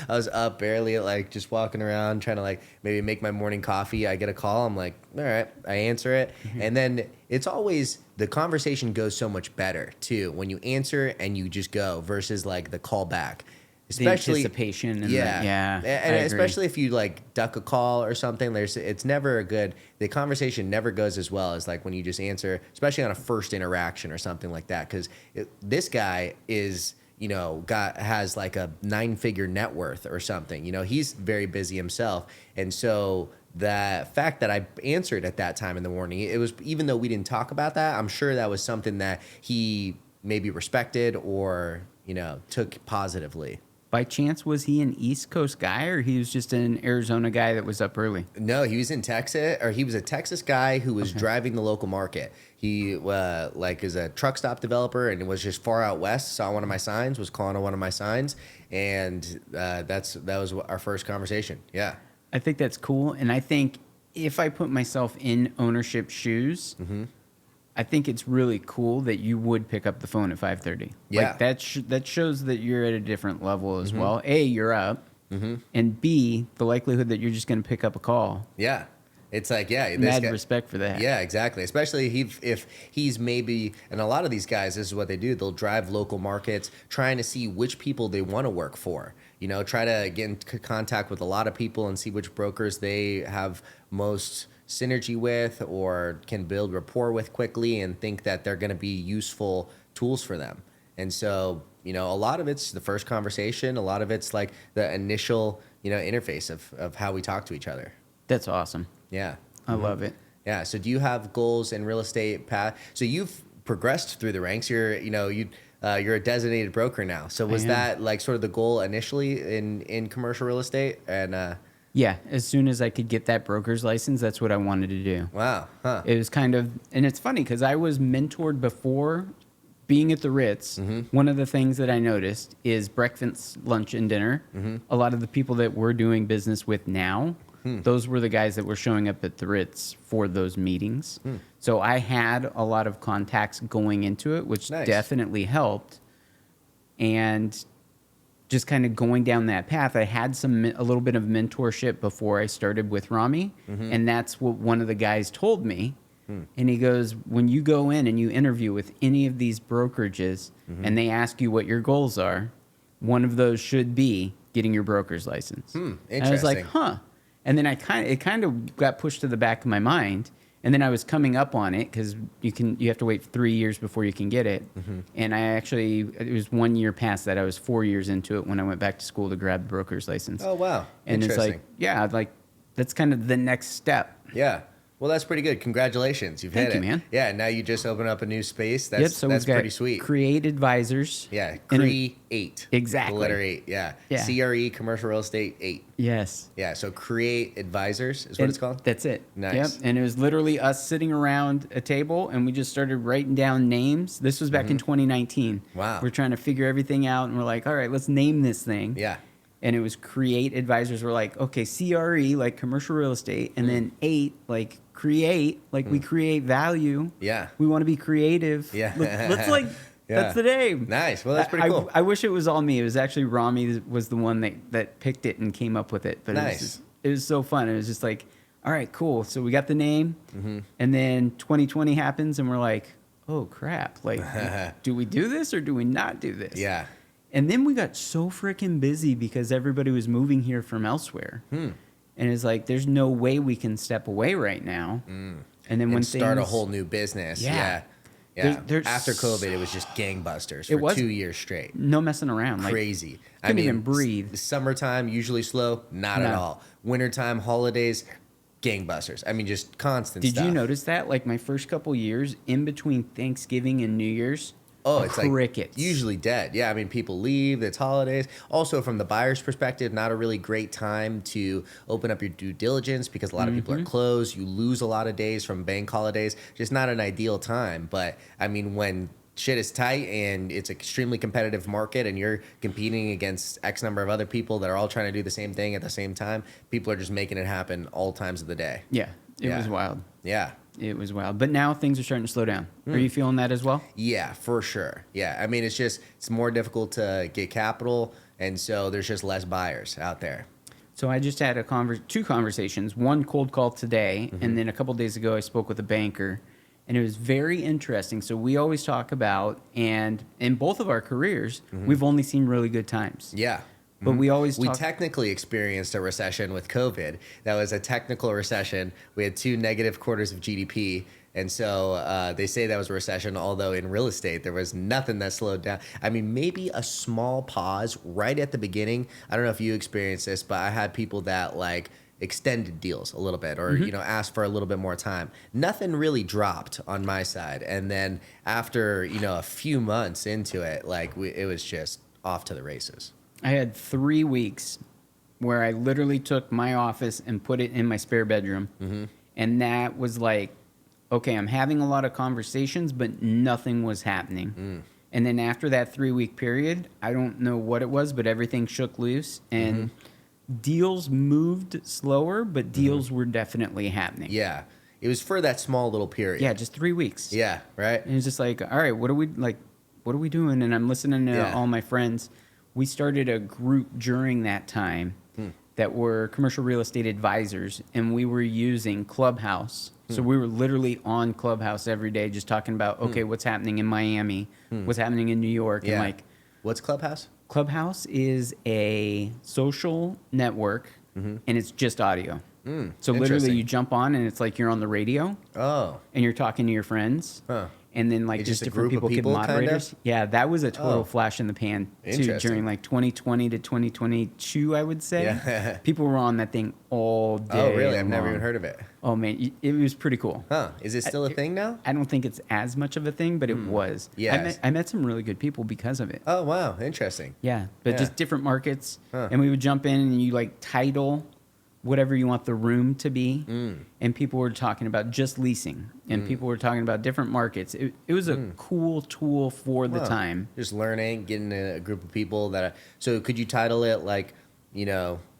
was up barely, like just walking around, trying to like maybe make my morning coffee. I get a call. I'm like, all right, I answer it. And then it's always, the conversation goes so much better too when you answer and you just go versus like the call back. Especially the anticipation and and especially if you like duck a call or something, it's never a good, the conversation never goes as well as like when you just answer, especially on a first interaction or something like that, because this guy is, you know, has like a 9-figure net worth or something, you know, he's very busy himself. And so the fact that I answered at that time in the morning, it was, even though we didn't talk about that, I'm sure that was something that he maybe respected or, you know, took positively. By chance, was he an East Coast guy, or he was just an Arizona guy that was up early? No, he was in Texas, or he was a Texas guy who was driving the local market. He like is a truck stop developer and was just far out west. Saw one of my signs, was calling on one of my signs, and that was our first conversation. Yeah, I think that's cool, and I think if I put myself in ownership shoes. I think it's really cool that you would pick up the phone at 5:30. Yeah. Like that shows that you're at a different level as well. A, you're up. And B, the likelihood that you're just going to pick up a call. Yeah. It's like, yeah. Mad respect for that. Yeah, exactly. Especially if he's maybe, and a lot of these guys, this is what they do. They'll drive local markets trying to see which people they want to work for. You know, try to get in contact with a lot of people and see which brokers they have most synergy with or can build rapport with quickly and think that they're going to be useful tools for them. And so, you know, a lot of it's the first conversation. A lot of it's like the initial, you know, interface of how we talk to each other. That's awesome. Yeah. I love it. Yeah. So do you have goals in real estate path? So you've progressed through the ranks. You're a designated broker now. So was that like sort of the goal initially in commercial real estate? And yeah, as soon as I could get that broker's license, that's what I wanted to do. Wow. Huh. It was kind of, and it's funny because I was mentored before being at the Ritz. One of the things that I noticed is breakfast, lunch, and dinner. A lot of the people that we're doing business with now, those were the guys that were showing up at the Ritz for those meetings. So I had a lot of contacts going into it, which definitely helped. And just kind of going down that path, I had a little bit of mentorship before I started with Rami, and that's what one of the guys told me. And he goes, when you go in and you interview with any of these brokerages and they ask you what your goals are, one of those should be getting your broker's license. Interesting. And I was like, huh. And then it kind of got pushed to the back of my mind. And then I was coming up on it because you have to wait 3 years before you can get it. And it was 1 year past that. I was 4 years into it when I went back to school to grab the broker's license. Oh, wow. And it's like, yeah, like that's kind of the next step. Yeah. Well, that's pretty good. Congratulations. You've hit it. Thank you, man. Yeah, now you just open up a new space. That's pretty sweet. Create Advisors. Yeah, Create. Exactly. The letter 8, yeah. CRE, Commercial Real Estate 8. Yes. Yeah, so Create Advisors is what it's called? That's it. Nice. Yep. And it was literally us sitting around a table, and we just started writing down names. This was back in 2019. Wow. We're trying to figure everything out, and we're like, all right, let's name this thing. Yeah. And it was Create Advisors. We're like, okay, CRE, like commercial real estate, and then 8, like create, like we create value. Yeah. We want to be creative. Yeah. Let's like, that's the name. Nice. Well, that's pretty cool. I wish it was all me. It was actually Rami was the one that picked it and came up with it. But nice. It was so fun. It was just like, all right, cool. So we got the name, and then 2020 happens, and we're like, oh crap! Like, do we do this or do we not do this? Yeah. And then we got so freaking busy because everybody was moving here from elsewhere. And it's like, there's no way we can step away right now. And then when start a whole new business. Yeah. After COVID, it was just gangbusters for 2 years straight. No messing around. Crazy. Couldn't even breathe. Summertime, usually slow. Not at all. Wintertime, holidays, gangbusters. I mean, just constant Did stuff. you notice that? Like my first couple years, in between Thanksgiving and New Year's, It's crickets. like usually dead. Yeah, I mean, people leave. It's holidays. Also, from the buyer's perspective, not a really great time to open up your due diligence because a lot of people are closed. You lose a lot of days from bank holidays. Just not an ideal time. But I mean, when shit is tight and it's an extremely competitive market and you're competing against X number of other people that are all trying to do the same thing at the same time, people are just making it happen all times of the day. Yeah, it was wild. Yeah. It was wild. But now things are starting to slow down. Are you feeling that as well? Yeah, for sure. Yeah. I mean, it's more difficult to get capital. And so there's just less buyers out there. So I just had two conversations. One cold call today, and then a couple days ago I spoke with a banker, and it was very interesting. So we always talk about, and in both of our careers, we've only seen really good times. Yeah. But we always We talk. technically experienced a recession with COVID. That was a technical recession. We had 2 negative quarters of GDP. And so they say that was a recession, although in real estate, there was nothing that slowed down. I mean, maybe a small pause right at the beginning. I don't know if you experienced this, but I had people that like extended deals a little bit or, asked for a little bit more time. Nothing really dropped on my side. And then after, a few months into it, like it was just off to the races. I had 3 weeks where I literally took my office and put it in my spare bedroom. And that was like, okay, I'm having a lot of conversations, but nothing was happening. And then after that 3-week period, I don't know what it was, but everything shook loose and deals moved slower, but deals were definitely happening. Yeah. It was for that small little period. Yeah, just 3 weeks. Yeah, right? And it's just like, all right, what are we doing? And I'm listening to all my friends. We started a group during that time that were commercial real estate advisors, and we were using Clubhouse. So we were literally on Clubhouse every day just talking about, okay, what's happening in Miami, what's happening in New York. Yeah. And like, What's Clubhouse? Clubhouse is a social network, and it's just audio. So literally Interesting. you jump on and it's like you're on the radio Oh. and you're talking to your friends. Huh. And then like It's just just a different group of people, people, get kind of? moderators. Yeah, that was a total Oh. flash in the pan too Interesting. during like 2020 to 2022, I would say. Yeah. People were on that thing all day. Oh, really? I've never long. even heard of it. Oh man, it was pretty cool. Huh. Is it still a thing now? I don't think it's as much of a thing, but it was. Yes. I met some really good people because of it. Oh, wow. Interesting. Yeah, but Yeah. just different markets. Huh. And we would jump in and you like title whatever you want the room to be. And people were talking about just leasing. And people were talking about different markets. It was a cool tool for the Wow. time. Just learning, getting a group of people that are, so could you title it like,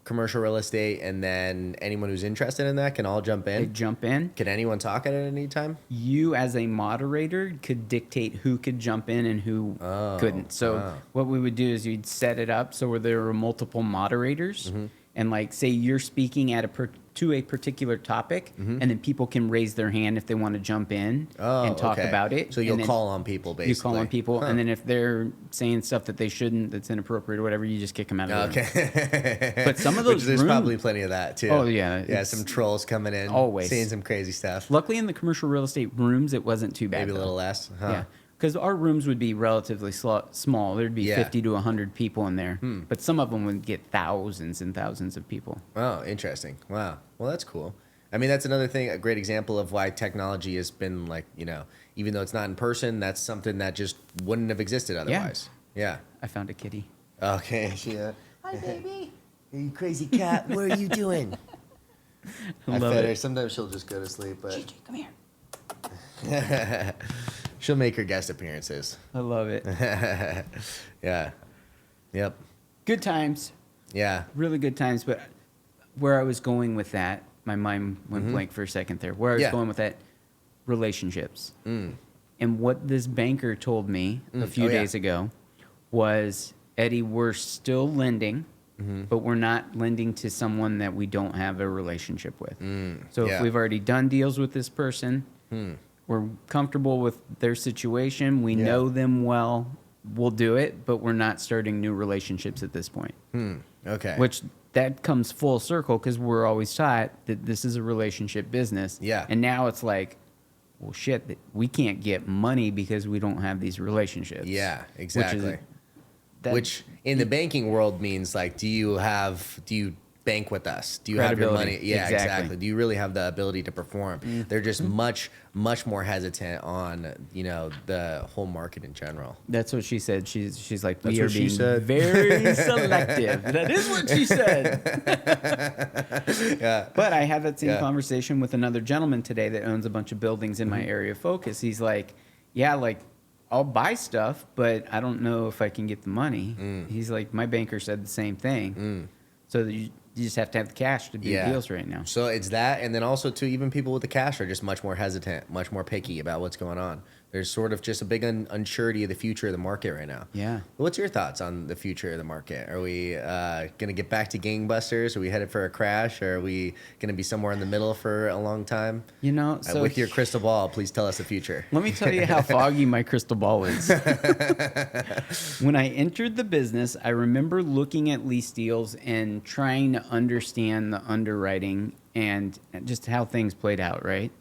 commercial real estate and then anyone who's interested in that can all jump They in? jump in. Can anyone talk at any time? You as a moderator could dictate who could jump in and who couldn't. So wow. what we would do is you'd set it up so where there were multiple moderators. And like say you're speaking at to a particular topic, and then people can raise their hand if they want to jump in and talk okay. about it. So And you'll then call on people, basically. You call on people, Huh. and then if they're saying stuff that they shouldn't, that's inappropriate or whatever, you just kick them out of the room. Okay. But some of those there's rooms- probably plenty of that too. Oh, yeah, Yeah, it's- some trolls coming in. Always. Saying some crazy stuff. Luckily, in the commercial real estate rooms, it wasn't too bad. Maybe a though. little less. Huh. Yeah, because our rooms would be relatively small. There'd be Yeah. 50 to 100 people in there, but some of them would get thousands and thousands of people. Oh, interesting. Wow. Well, that's cool. I mean, that's another thing, a great example of why technology has been like, even though it's not in person, that's something that just wouldn't have existed otherwise. Yeah. I found a kitty. Okay. Hi, baby. Hey, you crazy cat. What are you doing? I Love fed her. it. Sometimes she'll just go to sleep, but Gigi, come here. she'll make her guest appearances. I love it. Yeah. Yep. Good times. Yeah. Really good times. But where I was going with that, my mind went blank for a second there. Where I was Yeah. going with that, relationships. And what this banker told me a few Oh, yeah. days ago was, Eddie, we're still lending, but we're not lending to someone that we don't have a relationship with. So yeah. if we've already done deals with this person, we're comfortable with their situation, we Yeah. know them well, we'll do it, but we're not starting new relationships at this point. Okay. Which that comes full circle because we're always taught that this is a relationship business. Yeah. And now it's like, well, shit, we can't get money because we don't have these relationships. Yeah, exactly. that- Which in the banking world means like, do you bank with us? Do you have your money? Credibility. Yeah, Exactly. exactly. Do you really have the ability to perform? They're just much more hesitant on, the whole market in general. That's what she said. She's like, That's we are what she being said. very selective. That is what she said. Yeah. But I had that same Yeah. conversation with another gentleman today that owns a bunch of buildings in my area of focus. He's like, yeah, like I'll buy stuff, but I don't know if I can get the money. He's like, my banker said the same thing. So you just have to have the cash to do deals right now. So it's that, and then also too, even people with the cash are just much more hesitant, much more picky about what's going on. There's sort of just a big unsurety of the future of the market right now. Yeah. What's your thoughts on the future of the market? Are we going to get back to gangbusters? Are we headed for a crash? Or are we going to be somewhere in the middle for a long time? So With your crystal ball, please tell us the future. let me tell you how foggy my crystal ball is. When I entered the business, I remember looking at lease deals and trying to understand the underwriting and just how things played out, right?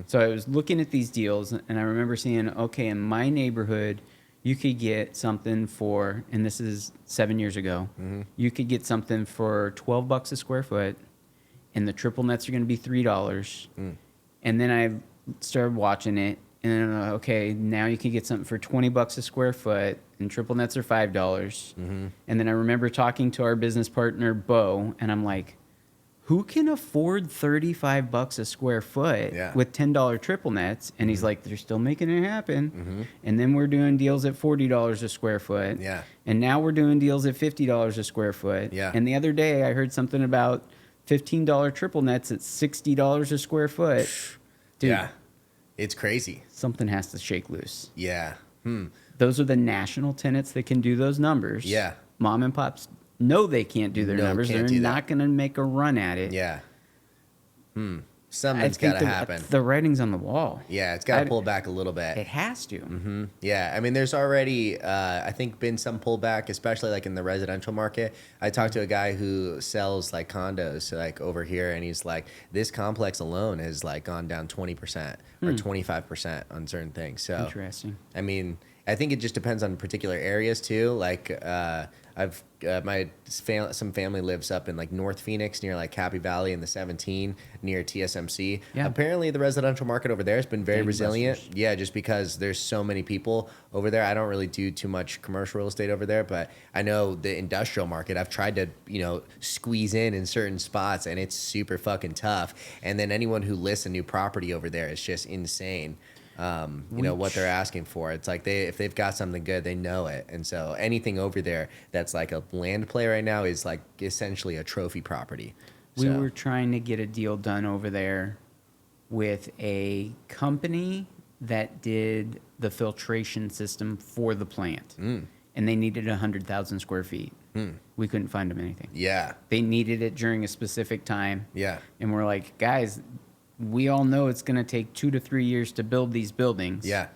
So I was looking at these deals, and I remember seeing, okay, in my neighborhood, you could get something for, and this is 7 years ago, you could get something for $12 a square foot, and the triple nets are going to be $3. And then I started watching it, and then, okay, now you can get something for $20 a square foot, and triple nets are $5. And then I remember talking to our business partner, Bo, and I'm like, who can afford $35 a square foot with $10 triple nets? And he's like, they're still making it happen. And then we're doing deals at $40 a square foot. Yeah. And now we're doing deals at $50 a square foot. Yeah. And the other day I heard something about $15 triple nets at $60 a square foot. Dude, Yeah. It's crazy. something has to shake loose. Yeah. Those are the national tenants that can do those numbers. Yeah. Mom and pops know they can't do their numbers. can't They're do that. not going to make a run at it. Yeah. I Something's think got to happen. the writing's on the wall. Yeah, it's got to pull back a little bit. It has to. Yeah, I mean, there's already, I think, been some pullback, especially like in the residential market. I talked to a guy who sells like condos like over here, and he's like, this complex alone has like gone down 20% or 25% on certain things. So Interesting. I mean, I think it just depends on particular areas too. Like I've some family lives up in like North Phoenix near like Happy Valley in the 17 near TSMC. Yeah. Apparently the residential market over there has been very Gangbusters. resilient. Yeah, just because there's so many people over there. I don't really do too much commercial real estate over there, but I know the industrial market, I've tried to, squeeze in certain spots, and it's super fucking tough. And then anyone who lists a new property over there is just insane. What they're asking for. It's like if they've got something good, they know it. And so anything over there that's like a land play right now is like essentially a trophy property. We So- were trying to get a deal done over there with a company that did the filtration system for the plant. And they needed 100,000 square feet. We couldn't find them anything. Yeah. They needed it during a specific time. Yeah. And we're like, guys, we all know it's going to take 2 to 3 years to build these buildings. Yeah.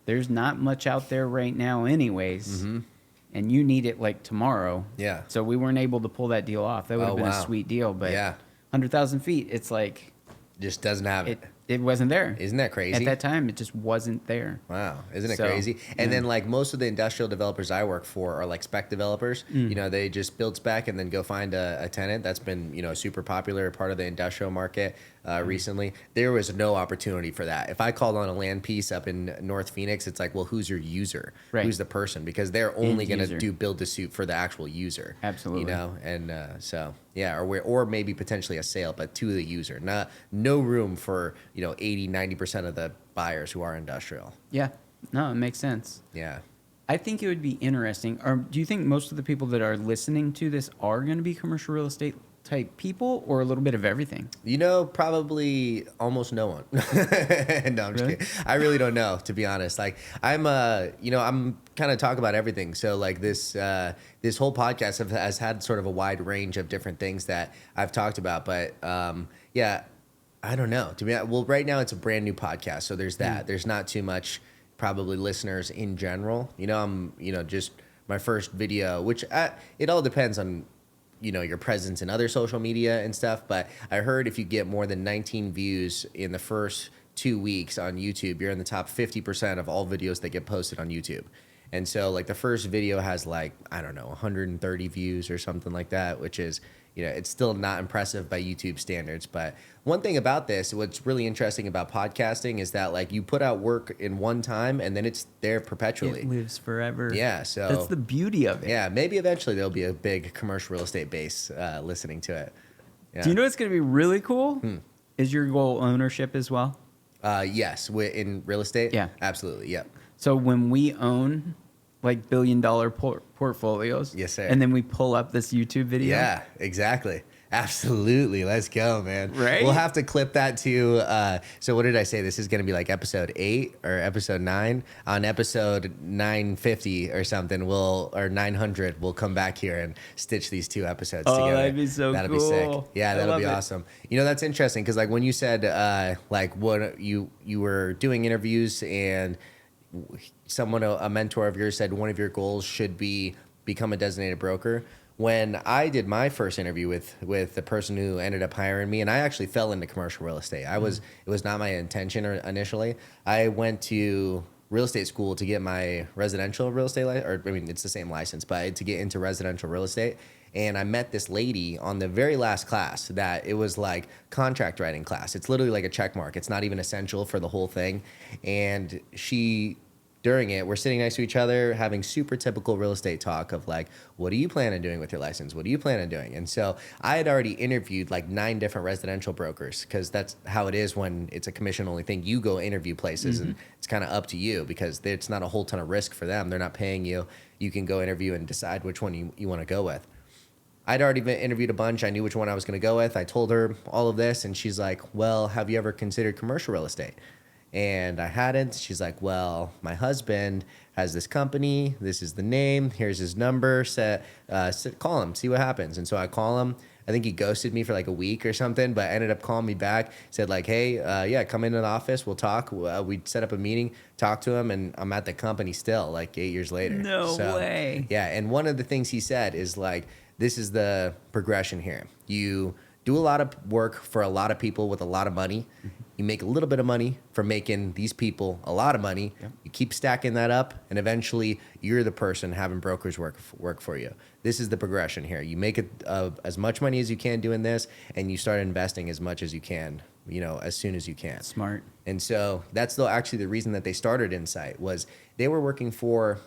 There's not much out there right now anyways. And you need it like tomorrow. Yeah. So we weren't able to pull that deal off. That would have been a sweet deal. But Yeah. 100,000 feet, it's like Just doesn't have it. it wasn't there. Isn't that crazy? At that time, it just wasn't there. Wow, isn't it So, crazy? And yeah. then like most of the industrial developers I work for are like spec developers. They just build spec and then go find a tenant. That's been a super popular part of the industrial market recently. There was no opportunity for that. If I called on a land piece up in North Phoenix, it's like, well, who's your user? Right. Who's the person? Because they're only going to user. do build to suit for the actual user. Absolutely. And so yeah, or maybe potentially a sale, but to the user. No room for 80-90% of the buyers who are industrial. Yeah. No, it makes sense. Yeah. I think it would be interesting. Or do you think most of the people that are listening to this are going to be commercial real estate type people, or a little bit of everything? Probably almost no one. No, I'm just Really? kidding. I really don't know, to be honest. Like I'm kind of talk about everything. So like this whole podcast has had sort of a wide range of different things that I've talked about. But yeah, I don't know. Well, right now it's a brand new podcast, so there's that. There's not too much probably listeners in general. I'm just my first video, which it all depends on your presence in other social media and stuff. But I heard if you get more than 19 views in the first 2 weeks on YouTube, you're in the top 50% of all videos that get posted on YouTube. And so like the first video has like, I don't know, 130 views or something like that, which is, you know, it's still not impressive by YouTube standards. But one thing about this, what's really interesting about podcasting is that like you put out work in one time and then it's there perpetually. It lives forever. Yeah. So that's the beauty of it. Yeah. Maybe eventually there'll be a big commercial real estate base listening to it. Yeah. Do you know what's going to be really cool? Is your goal ownership as well? Yes. In real estate? Yeah. Absolutely. Yep. So when we own like $1 billion portfolios. Yes, sir. And then we pull up this YouTube video. Yeah, exactly. Absolutely. Let's go, man. Right? We'll have to clip that to, so what did I say? This is going to be like episode 8 or episode 9. On episode 950 or something, or 900, we'll come back here and stitch these 2 episodes together. That'd be so That'll cool. be sick. Yeah, that'll be it. awesome. You know, that's interesting because like when you said like what you were doing interviews and someone, a mentor of yours said one of your goals should be become a designated broker. When I did my first interview with the person who ended up hiring me, and I actually fell into commercial real estate. It was not my intention initially. I went to real estate school to get my residential real estate it's the same license, but to get into residential real estate. And I met this lady on the very last class that it was like contract writing class. It's literally like a check mark. It's not even essential for the whole thing. And during it, we're sitting next to each other having super typical real estate talk of like, what do you plan on doing with your license? What do you plan on doing? And so I had already interviewed like 9 different residential brokers because that's how it is when it's a commission only thing. You go interview places and it's kind of up to you because it's not a whole ton of risk for them. They're not paying you. You can go interview and decide which one you want to go with. I'd already been interviewed a bunch. I knew which one I was going to go with. I told her all of this and she's like, well, have you ever considered commercial real estate? And I hadn't. She's like, well, my husband has this company. This is the name. Here's his number. Call him, see what happens. And so I call him. I think he ghosted me for like a week or something, but ended up calling me back. Said like, hey, yeah, come into the office. We'll talk. We set up a meeting, talk to him, and I'm at the company still like 8 years later. No way. Yeah, and one of the things he said is like, this is the progression here. You do a lot of work for a lot of people with a lot of money. You make a little bit of money from making these people a lot of money. Yep. You keep stacking that up, and eventually you're the person having brokers work for you. This is the progression here. You make as much money as you can doing this, and you start investing as much as you can, as soon as you can. Smart. And so that's actually the reason that they started Insight was they were working for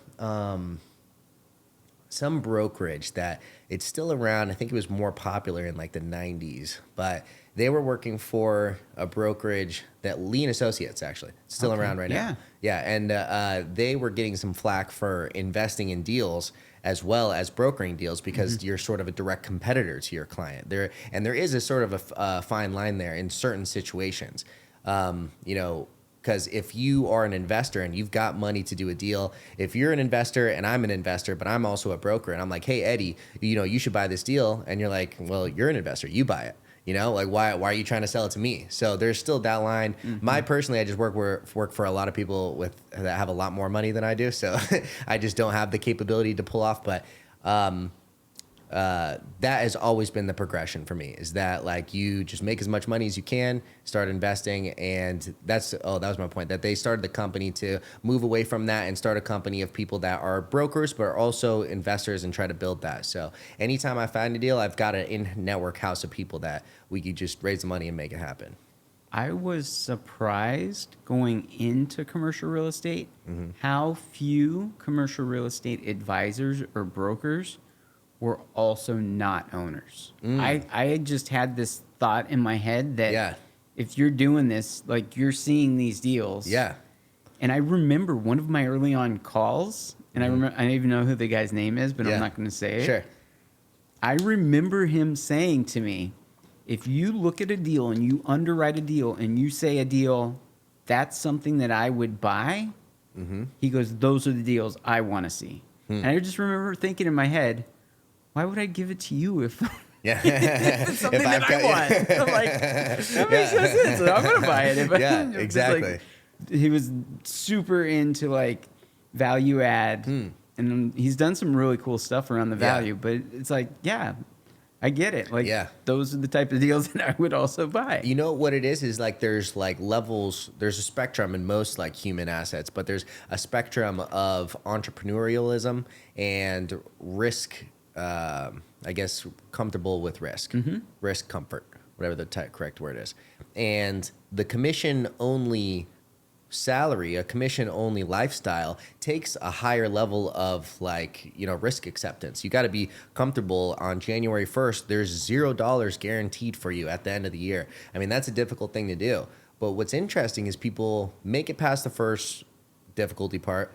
some brokerage that it's still around. I think it was more popular in like the 90s, but they were working for a brokerage that Lee & Associates, actually. It's still around right now. Yeah, and they were getting some flack for investing in deals as well as brokering deals because you're sort of a direct competitor to your client. There is a sort of a fine line there in certain situations. Because if you are an investor and you've got money to do a deal, if you're an investor and I'm an investor, but I'm also a broker, and I'm like, hey, Eddie, you should buy this deal. And you're like, well, you're an investor. You buy it. Like, why are you trying to sell it to me? So there's still that line. I just work for a lot of people that have a lot more money than I do. So I just don't have the capability to pull off. But that has always been the progression for me, is that like you just make as much money as you can, start investing. And that was my point, that they started the company to move away from that and start a company of people that are brokers, but are also investors, and try to build that. So anytime I find a deal, I've got an in-network house of people that we could just raise the money and make it happen. I was surprised going into commercial real estate, how few commercial real estate advisors or brokers were also not owners. I just had this thought in my head that if you're doing this, like you're seeing these deals. Yeah. And I remember one of my early on calls, and I don't even know who the guy's name is, but I'm not going to say it. Sure. I remember him saying to me, if you look at a deal and you underwrite a deal and you say a deal, that's something that I would buy. He goes, those are the deals I want to see. And I just remember thinking in my head, why would I give it to you if it's something that I want? I'm like, that makes no sense. I'm going to buy it. Exactly. Like, he was super into like value add, and he's done some really cool stuff around the value. But it's like, I get it. Like, Yeah. those are the type of deals that I would also buy. You know what it is like there's like levels, there's a spectrum in most like human assets, but there's a spectrum of entrepreneurialism and risk, I guess, comfortable with risk, risk comfort, whatever the correct word is. And the commission only salary, a commission only lifestyle takes a higher level of like, you know, risk acceptance. You got to be comfortable on January 1st. There's $0 guaranteed for you at the end of the year. I mean, that's a difficult thing to do. But what's interesting is people make it past the first difficulty part,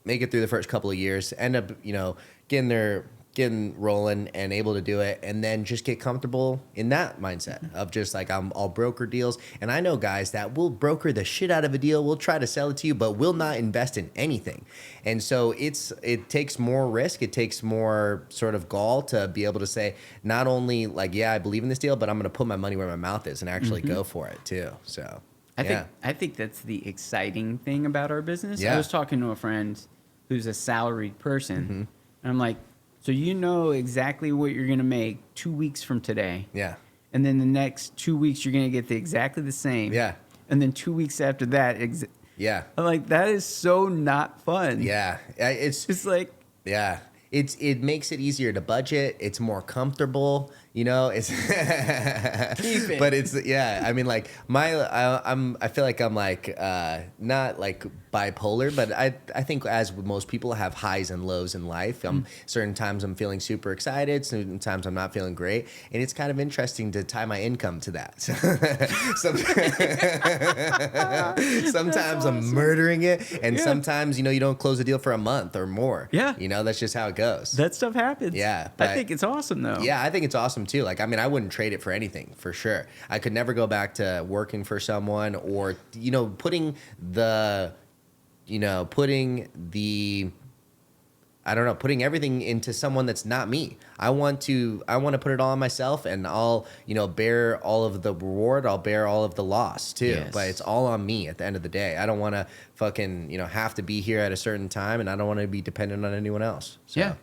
make it through the first couple of years, end up, you know, getting rolling and able to do it, and then just get comfortable in that mindset of just like, I'll broker deals. And I know guys that will broker the shit out of a deal, will try to sell it to you, but will not invest in anything. And so it takes more risk, it takes more sort of gall to be able to say, not only like, yeah, I believe in this deal, but I'm going to put my money where my mouth is and actually go for it too. So I think that's the exciting thing about our business. Yeah. I was talking to a friend who's a salaried person, and I'm like, so you know exactly what you're going to make 2 weeks from today. Yeah. And then the next 2 weeks, you're going to get exactly the same. Yeah. And then 2 weeks after that, Yeah. I'm like, that is so not fun. Yeah. It's like, Yeah. It makes it easier to budget. It's more comfortable, you know. It's keep it. But it's I mean, like I feel like I'm like not like bipolar, but I think as with most people have highs and lows in life. Certain times I'm feeling super excited, certain times I'm not feeling great, and it's kind of interesting to tie my income to that. Sometimes I'm murdering it, and sometimes, you know, you don't close a deal for a month or more. Yeah. You know, that's just how it goes. That stuff happens. Yeah, I think it's awesome, though. Yeah, I think it's awesome, too. Like, I mean, I wouldn't trade it for anything, for sure. I could never go back to working for someone or, you know, putting everything into someone that's not me. I want to put it all on myself, and I'll, you know, bear all of the reward. I'll bear all of the loss too. Yes. But it's all on me at the end of the day. I don't want to fucking, you know, have to be here at a certain time, and I don't want to be dependent on anyone else. So, yeah.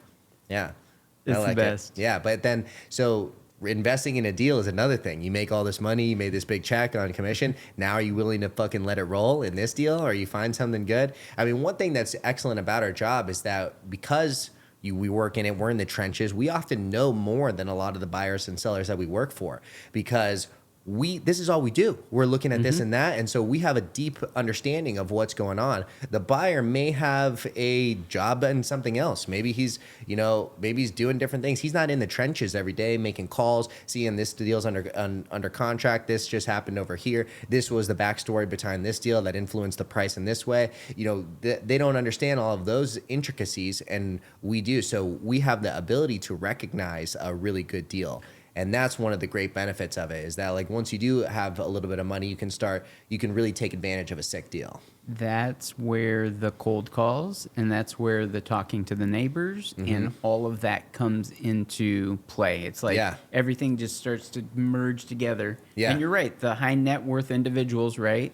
It's I like the best. it. Yeah, but then so investing in a deal is another thing. You make all this money, you made this big check on commission. Now are you willing to fucking let it roll in this deal, or you find something good? I mean, one thing that's excellent about our job is that because we work in it, we're in the trenches, we often know more than a lot of the buyers and sellers that we work for, because this is all we do. We're looking at this and that, and so we have a deep understanding of what's going on. The buyer may have a job and something else. Maybe he's doing different things. He's not in the trenches every day making calls, seeing this deal's under contract. This just happened over here. This was the backstory behind this deal that influenced the price in this way. You know, they don't understand all of those intricacies, and we do. So we have the ability to recognize a really good deal. And that's one of the great benefits of it, is that like once you do have a little bit of money, you can really take advantage of a sick deal. That's where the cold calls, and that's where the talking to the neighbors and all of that comes into play. It's like everything just starts to merge together. Yeah. And you're right, the high net worth individuals, right?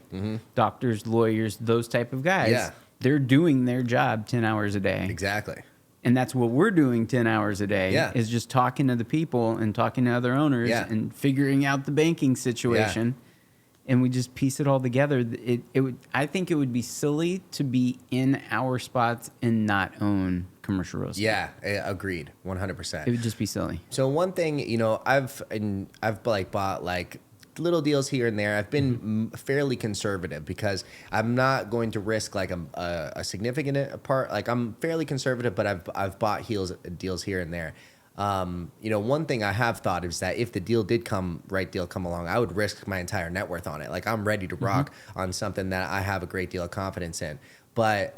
Doctors, lawyers, those type of guys, they're doing their job 10 hours a day. Exactly. And that's what we're doing 10 hours a day, is just talking to the people and talking to other owners and figuring out the banking situation. And we just piece it all together. I think it would be silly to be in our spots and not own commercial real estate. Yeah, agreed, 100%. It would just be silly. So one thing, you know, I've like bought like little deals here and there. I've been fairly conservative because I'm not going to risk like a significant part. Like I'm fairly conservative, but I've bought deals here and there. You know, one thing I have thought is that if the deal did come along, I would risk my entire net worth on it. Like I'm ready to rock on something that I have a great deal of confidence in. But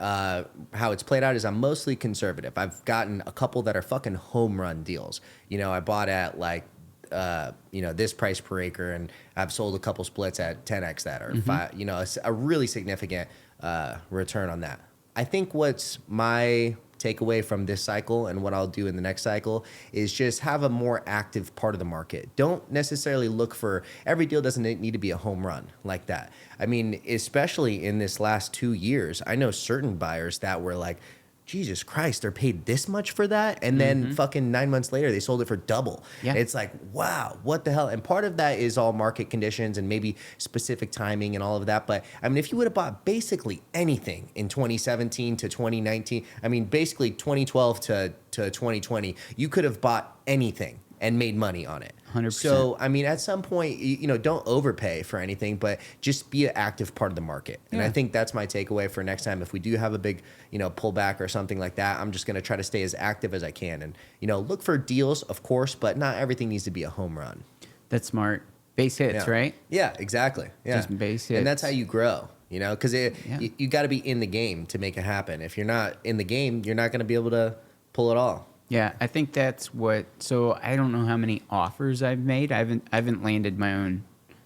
how it's played out is I'm mostly conservative. I've gotten a couple that are fucking home run deals. You know, I bought at like this price per acre, and I've sold a couple splits at 10x that, or five, you know, a really significant return on that. I think what's my takeaway from this cycle and what I'll do in the next cycle is just have a more active part of the market. Don't necessarily look for every deal. Doesn't need to be a home run like that. I mean, especially in this last 2 years, I know certain buyers that were like Jesus Christ, they're paid this much for that? And then fucking 9 months later, they sold it for double. Yeah. It's like, wow, what the hell? And part of that is all market conditions and maybe specific timing and all of that. But I mean, if you would have bought basically anything in 2017 to 2019, I mean, basically 2012 to 2020, you could have bought anything and made money on it. 100%. So, I mean, at some point, you know, don't overpay for anything, but just be an active part of the market. And Yeah. I think that's my takeaway for next time. If we do have a big, you know, pullback or something like that, I'm just going to try to stay as active as I can and, you know, look for deals, of course, but not everything needs to be a home run. That's smart. Base hits, Yeah. right? Yeah, exactly. Yeah. Just base hits. And that's how you grow, you know, because Yeah. you got to be in the game to make it happen. If you're not in the game, you're not going to be able to pull it all. Yeah, I think that's what. So I don't know how many offers I've made. I haven't landed my own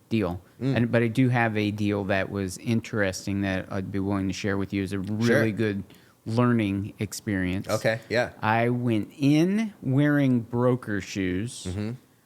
deal, but I do have a deal that was interesting that I'd be willing to share with you as a really good learning experience. Okay, yeah. I went in wearing broker shoes,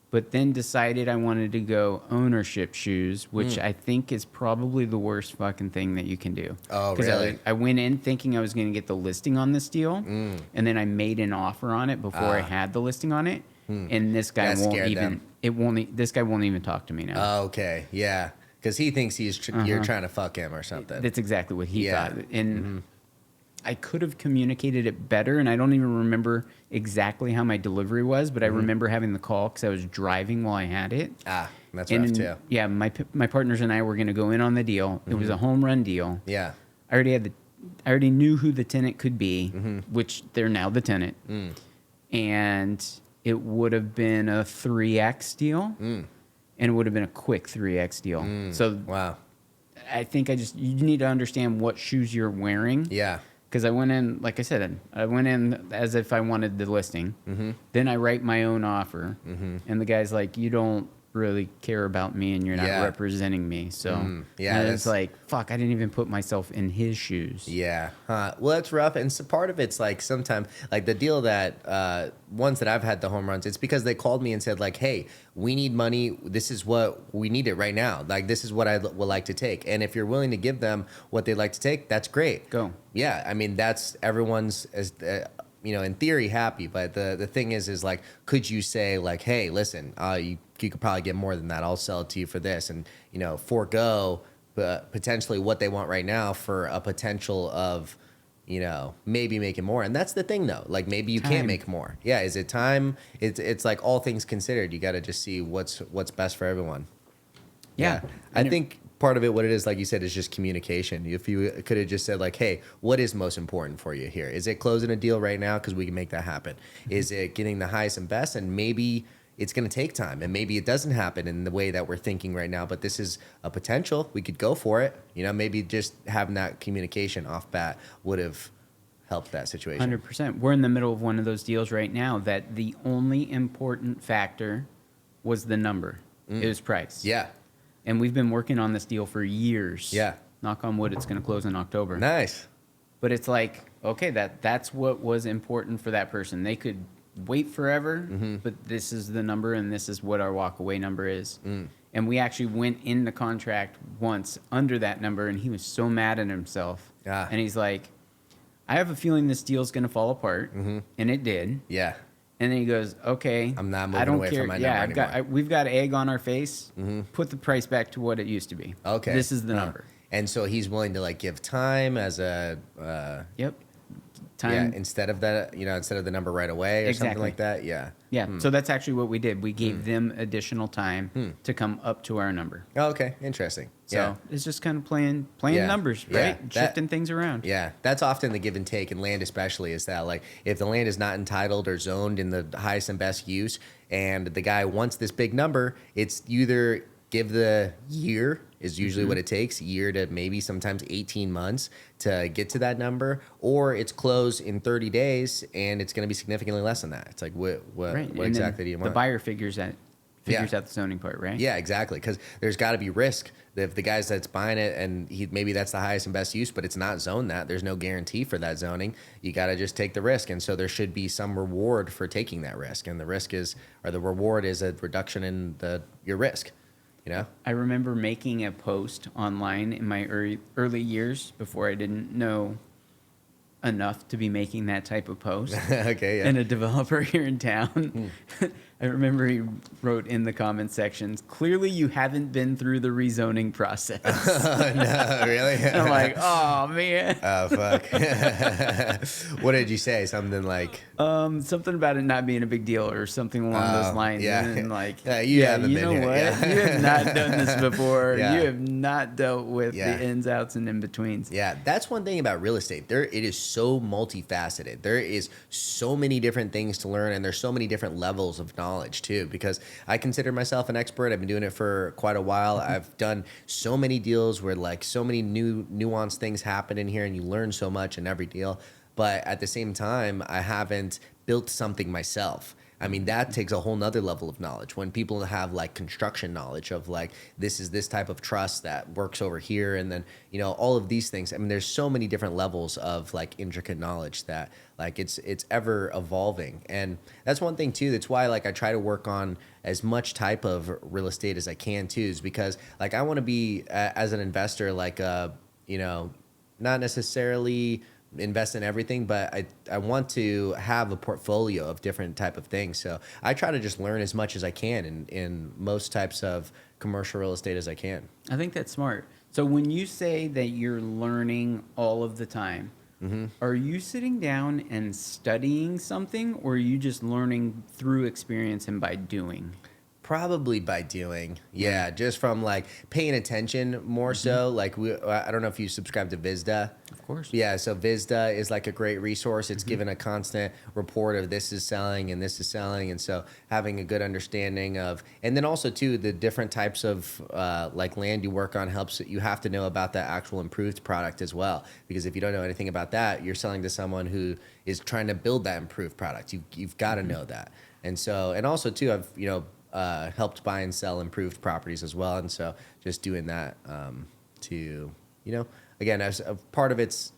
but then decided I wanted to go ownership shoes, which I think is probably the worst fucking thing that you can do. Oh, 'Cause really? I went in thinking I was going to get the listing on this deal, and then I made an offer on it before I had the listing on it, and this guy That won't scared even. them. This guy won't even talk to me now. Okay, yeah. Because he thinks you're trying to fuck him or something. That's exactly what he Yeah. thought. And I could have communicated it better, and I don't even remember exactly how my delivery was, but I remember having the call because I was driving while I had it. That's And rough too. yeah, my partners and I were going to go in on the deal. It was a home run deal. Yeah. I already knew who the tenant could be, which they're now the tenant, and it would have been a 3x deal, and it would have been a quick 3x deal. So Wow. I think you need to understand what shoes you're wearing. Yeah. Because I went in, like I said, I went in as if I wanted the listing. Then I write my own offer, and the guy's like, "You don't really care about me, and you're not Yeah. representing me." So Yeah, and that's- it's like, fuck, I didn't even put myself in his shoes. Yeah. Well, that's rough. And so part of it's like sometimes, like the deal that ones that I've had the home runs, it's because they called me and said, like, hey, we need money. This is what we need it right now. Like, this is what I would like to take. And if you're willing to give them what they'd like to take, that's great. Go. Yeah. I mean, that's everyone's, as you know, in theory, happy. But the thing is like, could you say, like, hey, listen, you could probably get more than that. I'll sell it to you for this. And, you know, forego potentially what they want right now for a potential of, you know, maybe making more. And that's the thing though. Like maybe you Time. can't make more. Yeah. Is it time? It's like all things considered, you got to just see what's best for everyone. Yeah. I And think part of it, what it is, like you said, is just communication. If you could have just said like, hey, what is most important for you here? Is it closing a deal right now? Because we can make that happen. Is it getting the highest and best? And maybe it's going to take time, and maybe it doesn't happen in the way that we're thinking right now, but this is a potential. We could go for it. You know, maybe just having that communication off bat would have helped that situation. 100%. We're in the middle of one of those deals right now that the only important factor was the number. It was price. Yeah. And we've been working on this deal for years. Yeah. Knock on wood, it's going to close in October. Nice. But it's like, okay, that's what was important for that person. They could wait forever, but this is the number, and this is what our walkaway number is. And we actually went in the contract once under that number, and he was so mad at himself. And he's like, I have a feeling this deal's going to fall apart, and it did. Yeah. And then he goes, okay, I'm not moving I don't away care. from my yeah, number anymore. we've got egg on our face. Put the price back to what it used to be. Okay. This is the number. And so he's willing to like give time as a Yep. yeah, Time. instead of that, you know, instead of the number right away or something Exactly. like that. Yeah. Yeah. So that's actually what we did. We gave them additional time to come up to our number. Oh, okay. Interesting. So Yeah. it's just kind of playing Yeah. numbers, Yeah. right? Shifting things around. Yeah, that's often the give and take in land, especially is that like if the land is not entitled or zoned in the highest and best use, and the guy wants this big number, it's either give the year is usually what it takes, year to maybe sometimes 18 months to get to that number, or it's closed in 30 days and it's going to be significantly less than that. It's like what Right. And exactly then do you the want? buyer figures out the zoning part, right? Yeah, exactly. Because there's got to be risk. If the guys that's buying it and maybe that's the highest and best use, but it's not zoned that, there's no guarantee for that zoning. You got to just take the risk. And so there should be some reward for taking that risk. And the risk is, or the reward is a reduction in your risk, you know? I remember making a post online in my early years before I didn't know enough to be making that type of post. Okay, yeah. And a developer here in town, I remember he wrote in the comment sections, clearly you haven't been through the rezoning process. No, really? And I'm like, oh, man. Oh, fuck. What did you say? Something like... Something about it not being a big deal or something along those lines. Yeah. And like, You haven't you been know here. what? Yeah. You have not done this before. Yeah. You have not dealt with Yeah. the ins, outs, and in-betweens. Yeah, that's one thing about real estate. It is so multifaceted. There is so many different things to learn, and there's so many different levels of knowledge too. Because I consider myself an expert. I've been doing it for quite a while. I've done so many deals where like so many new nuanced things happen in here, and you learn so much in every deal. But at the same time, I haven't built something myself. I mean, that takes a whole nother level of knowledge. When people have like construction knowledge of like, this is this type of truss that works over here. And then, you know, all of these things. I mean, there's so many different levels of like intricate knowledge that like it's ever evolving. And that's one thing too. That's why like I try to work on as much type of real estate as I can too, is because like I want to be as an investor, like, you know, not necessarily invest in everything, but I want to have a portfolio of different type of things. So I try to just learn as much as I can in most types of commercial real estate as I can. I think that's smart. So when you say that you're learning all of the time, are you sitting down and studying something, or are you just learning through experience and by doing? Probably by doing, yeah, just from like paying attention more so. Like I don't know if you subscribe to Vizda. Of course. Yeah, so Vizda is like a great resource. It's given a constant report of this is selling and this is selling, and so having a good understanding of, and then also too the different types of like land you work on helps. You have to know about the actual improved product as well, because if you don't know anything about that, you're selling to someone who is trying to build that improved product. You've got to know that, and so and also too I've helped buy and sell improved properties as well. And so just doing that to, you know, again, as a part of it's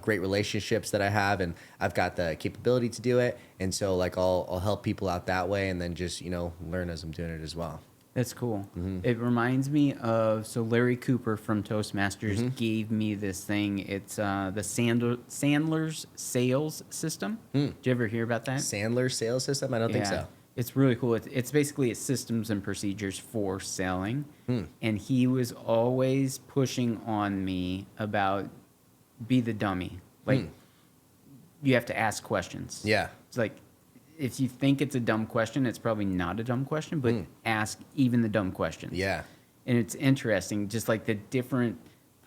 great relationships that I have, and I've got the capability to do it. And so like I'll help people out that way, and then just, you know, learn as I'm doing it as well. That's cool. It reminds me of, so Larry Cooper from Toastmasters gave me this thing. It's the Sandler's sales system. Did you ever hear about that? Sandler's sales system? I don't think so. It's really cool. It's basically systems and procedures for selling. And he was always pushing on me about be the dummy. Like, you have to ask questions. Yeah. It's like, if you think it's a dumb question, it's probably not a dumb question, but ask even the dumb questions. Yeah. And it's interesting, just like the different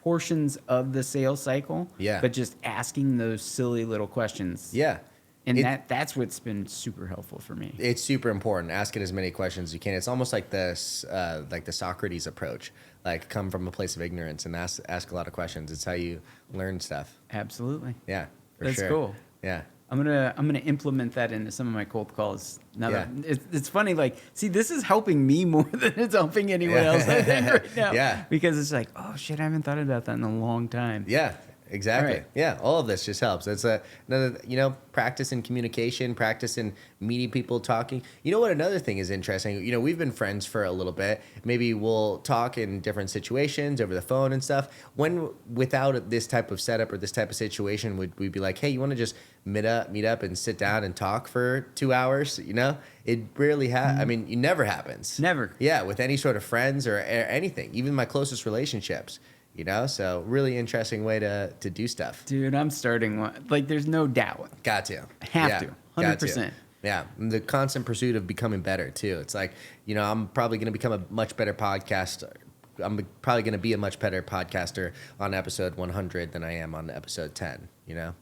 portions of the sales cycle. Yeah. But just asking those silly little questions. Yeah. And that's what's been super helpful for me. It's super important. Ask it as many questions as you can. It's almost like this, like the Socrates approach. Like, come from a place of ignorance and ask a lot of questions. It's how you learn stuff. Absolutely. Yeah, for That's sure. cool. Yeah. I'm gonna implement that into some of my cold calls. Now that it's funny, like, see, this is helping me more than it's helping anyone else, I think, right now. Yeah. Because it's like, oh shit, I haven't thought about that in a long time. Yeah. Exactly. Right. Yeah. All of this just helps. It's another, you know, practice in communication, practice in meeting people, talking. You know what? Another thing is interesting. You know, we've been friends for a little bit. Maybe we'll talk in different situations over the phone and stuff. When without this type of setup or this type of situation, would we be like, hey, you want to just meet up and sit down and talk for 2 hours? You know, it rarely I mean, it never happens. Never. Yeah. With any sort of friends or anything, even my closest relationships. You know, so really interesting way to do stuff. Dude, I'm starting one. Like, there's no doubt. Got to. Have to. 100%. Yeah. And the constant pursuit of becoming better, too. It's like, you know, I'm probably going to become a much better podcaster. I'm probably going to be a much better podcaster on episode 100 than I am on episode 10, you know?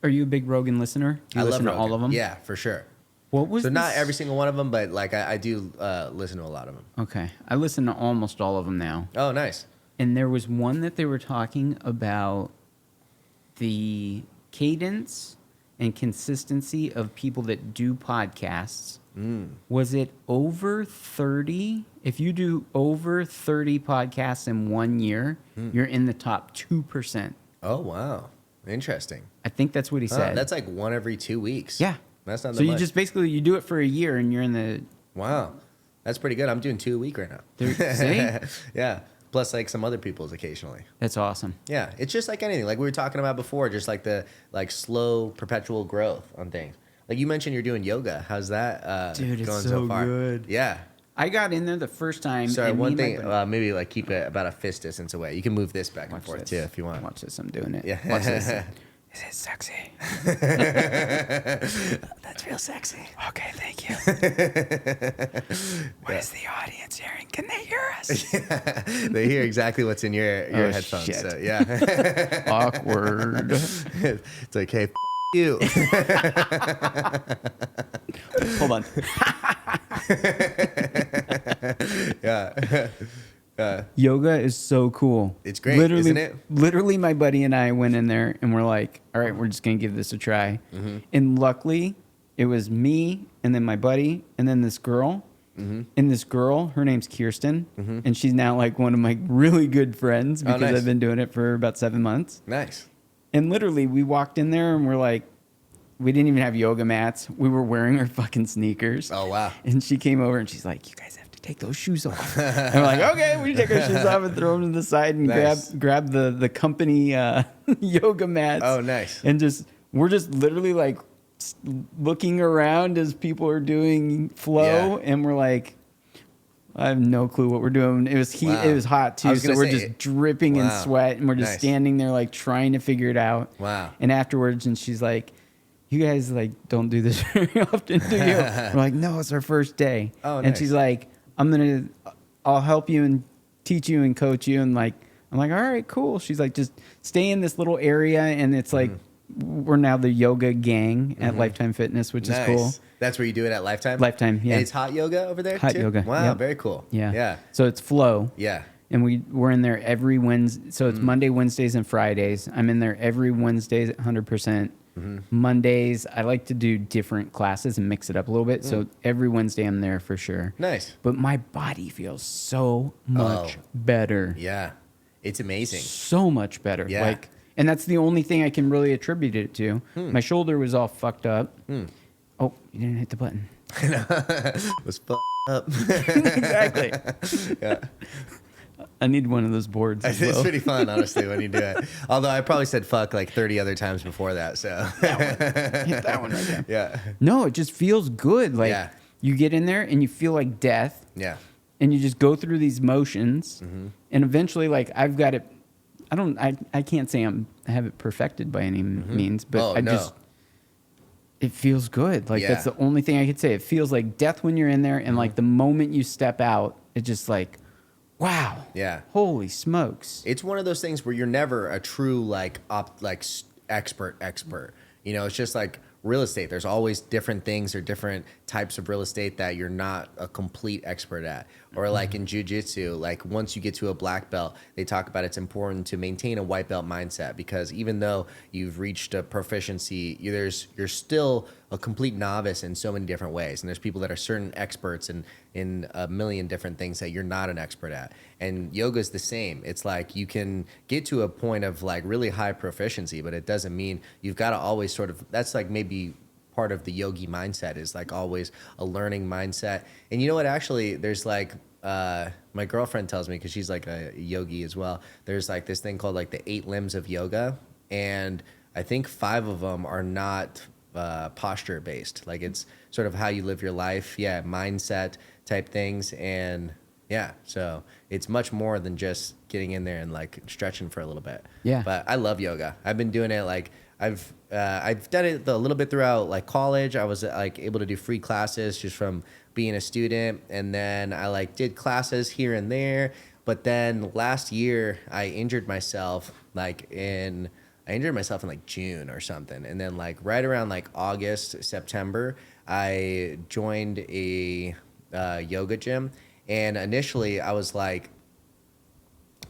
Are you a big Rogan listener? Do you listen to all of them? Yeah, for sure. What was not every single one of them, but like I do listen to a lot of them. Okay. I listen to almost all of them now. Oh, nice. And there was one that they were talking about the cadence and consistency of people that do podcasts. Was it over 30? If you do over 30 podcasts in 1 year, you're in the top 2%. Oh, wow. Interesting. I think that's what he said. That's like one every 2 weeks. Yeah. That's not that so you much. just basically, you do it for a year and you're in the... Wow. That's pretty good. I'm doing 2 a week right now. See? Yeah. Plus like some other people's occasionally. That's awesome. Yeah, it's just like anything. Like we were talking about before, just like the like slow perpetual growth on things. Like you mentioned you're doing yoga. How's that Dude, it's going so far? good. Yeah. I got in there the first time. Sorry, and one me and thing, my buddy- maybe like keep it about a fist distance away. You can move this back and Watch forth this. too if you want. Watch this. I'm doing it. Yeah. Watch this. Is it sexy? That's real sexy. Okay, thank you. What is the audience hearing? Can they hear us? They hear exactly what's in your Oh, headphones. shit. So, yeah. Awkward. It's like, hey, you. Hold on. Yeah. Yoga is so cool. It's great, literally, isn't it? Literally, my buddy and I went in there and we're like, all right, we're just going to give this a try. Mm-hmm. And luckily, it was me and then my buddy and then this girl. Mm-hmm. And this girl, her name's Kirsten. And she's now like one of my really good friends because nice. I've been doing it for about 7 months. Nice. And literally, we walked in there and we're like, we didn't even have yoga mats. We were wearing our fucking sneakers. Oh, wow. And she came over and she's like, you guys have to take those shoes off. And we're like, okay, we take our shoes off and throw them to the side and Nice. grab the company yoga mats. Oh, nice. And we're just literally like looking around as people are doing flow. Yeah. And we're like, I have no clue what we're doing. It was heat. Wow. It was hot I too. was So gonna we're say, just dripping in wow. sweat and we're just Nice. standing there like trying to figure it out. Wow. And afterwards, and she's like, you guys like don't do this very often, do you? We're like, no, it's our first day. Oh, and nice. she's like, I'll help you and teach you and coach you. And like, I'm like, all right, cool. She's like, just stay in this little area. And it's like, we're now the yoga gang at Lifetime Fitness, which is cool. That's where you do it at Lifetime? Lifetime, yeah. And it's hot yoga over there Hot too? yoga, Wow, yep. very cool. Yeah. Yeah. So it's flow. Yeah. And we're in there every Wednesday. So it's Monday, Wednesdays, and Fridays. I'm in there every Wednesdays at 100%. Mondays, I like to do different classes and mix it up a little bit. So every Wednesday, I'm there for sure. Nice. But my body feels so much better. Yeah. It's amazing. So much better. Yeah. Like, and that's the only thing I can really attribute it to. My shoulder was all fucked up. Oh, you didn't hit the button. Was up. Exactly. Yeah. I need one of those boards as It's well. pretty fun, honestly, when you do it. Although I probably said fuck like 30 other times before that. So, Hit that one right there. yeah. No, it just feels good. Like Yeah. you get in there and you feel like death. Yeah. And you just go through these motions, and eventually, like I've got it. I can't say I have it perfected by any means, but Oh, I no. just it feels good. Like that's Yeah. the only thing I could say. It feels like death when you're in there, and like the moment you step out, it's just like, wow, Yeah. holy smokes. It's one of those things where you're never a true expert. You know, it's just like real estate. There's always different things or different types of real estate that you're not a complete expert at. Or like in jiu-jitsu, like once you get to a black belt, they talk about it's important to maintain a white belt mindset because even though you've reached a proficiency, you're still a complete novice in so many different ways. And there's people that are certain experts in a million different things that you're not an expert at. And yoga's the same. It's like you can get to a point of like really high proficiency, but it doesn't mean you've got to always sort of, that's like maybe part of the yogi mindset is like always a learning mindset. And you know what, actually, there's like, my girlfriend tells me, because she's like a yogi as well, there's like this thing called like the 8 limbs of yoga. And I think 5 of them are not posture based. Like it's sort of how you live your life. Yeah. Mindset type things. And yeah, so it's much more than just getting in there and like stretching for a little bit. Yeah. But I love yoga. I've been doing it like I've done it a little bit throughout like college. I was like able to do free classes just from being a student, and then I like did classes here and there. But then last year I injured myself in like June or something, and then like right around like August, September, I joined a yoga gym, and initially I was like,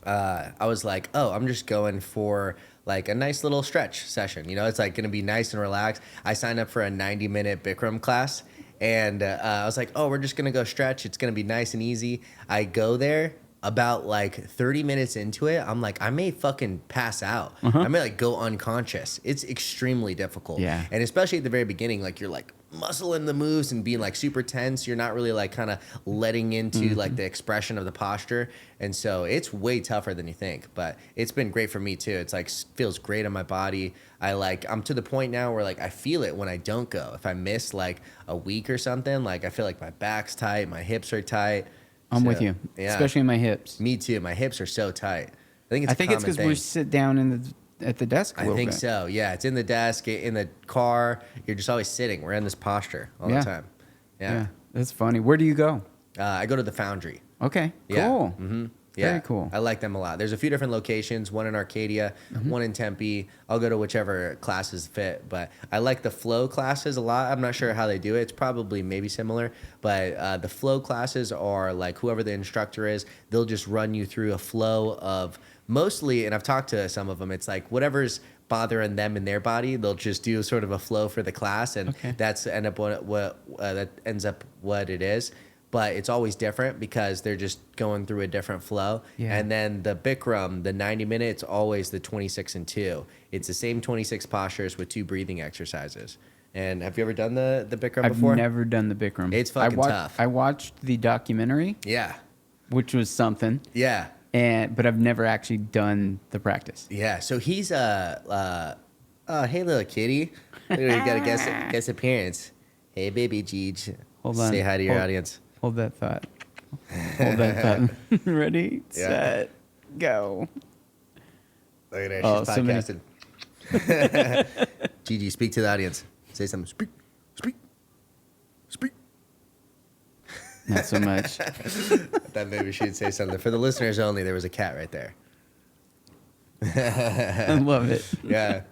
oh, I'm just going for like a nice little stretch session. You know, it's like going to be nice and relaxed. I signed up for a 90-minute Bikram class, and I was like, oh, we're just going to go stretch. It's going to be nice and easy. I go there. About like 30 minutes into it, I'm like, I may fucking pass out. I may like go unconscious. It's extremely difficult. Yeah. And especially at the very beginning, like you're like muscling the moves and being like super tense. You're not really like kind of letting into like the expression of the posture. And so it's way tougher than you think, but it's been great for me too. It's like feels great on my body. I'm to the point now where like I feel it when I don't go. If I miss like a week or something, like I feel like my back's tight, my hips are tight. I'm with you, especially in my hips. Me too. My hips are so tight. I think it's because we sit down at the desk a little bit. I think so. Yeah, it's in the desk, in the car. You're just always sitting. We're in this posture all the time. Yeah, that's funny. Where do you go? I go to the Foundry. Okay, Yeah. cool. Mm-hmm. Yeah, very cool. I like them a lot. There's a few different locations. One in Arcadia, one in Tempe. I'll go to whichever classes fit. But I like the flow classes a lot. I'm not sure how they do it. It's probably maybe similar. But the flow classes are like whoever the instructor is, they'll just run you through a flow of mostly, and I've talked to some of them, it's like whatever's bothering them in their body, they'll just do sort of a flow for the class, and that ends up what it is. But it's always different because they're just going through a different flow. Yeah. And then the Bikram, the 90 minutes, always the 26 and 2. It's the same 26 postures with 2 breathing exercises. And have you ever done the Bikram before? I've never done the Bikram. It's fucking tough. I watched the documentary. Yeah. Which was something. Yeah. But I've never actually done the practice. Yeah. So he's hey little kitty. You gotta guess appearance. Hey baby Jeej. Hold on. Say hi to your audience. Hold that thought. Ready, set, go. Look at her. She's podcasting. Gigi, speak to the audience. Say something. Speak. Not so much. I thought maybe she'd say something. For the listeners only, there was a cat right there. I love it. Yeah.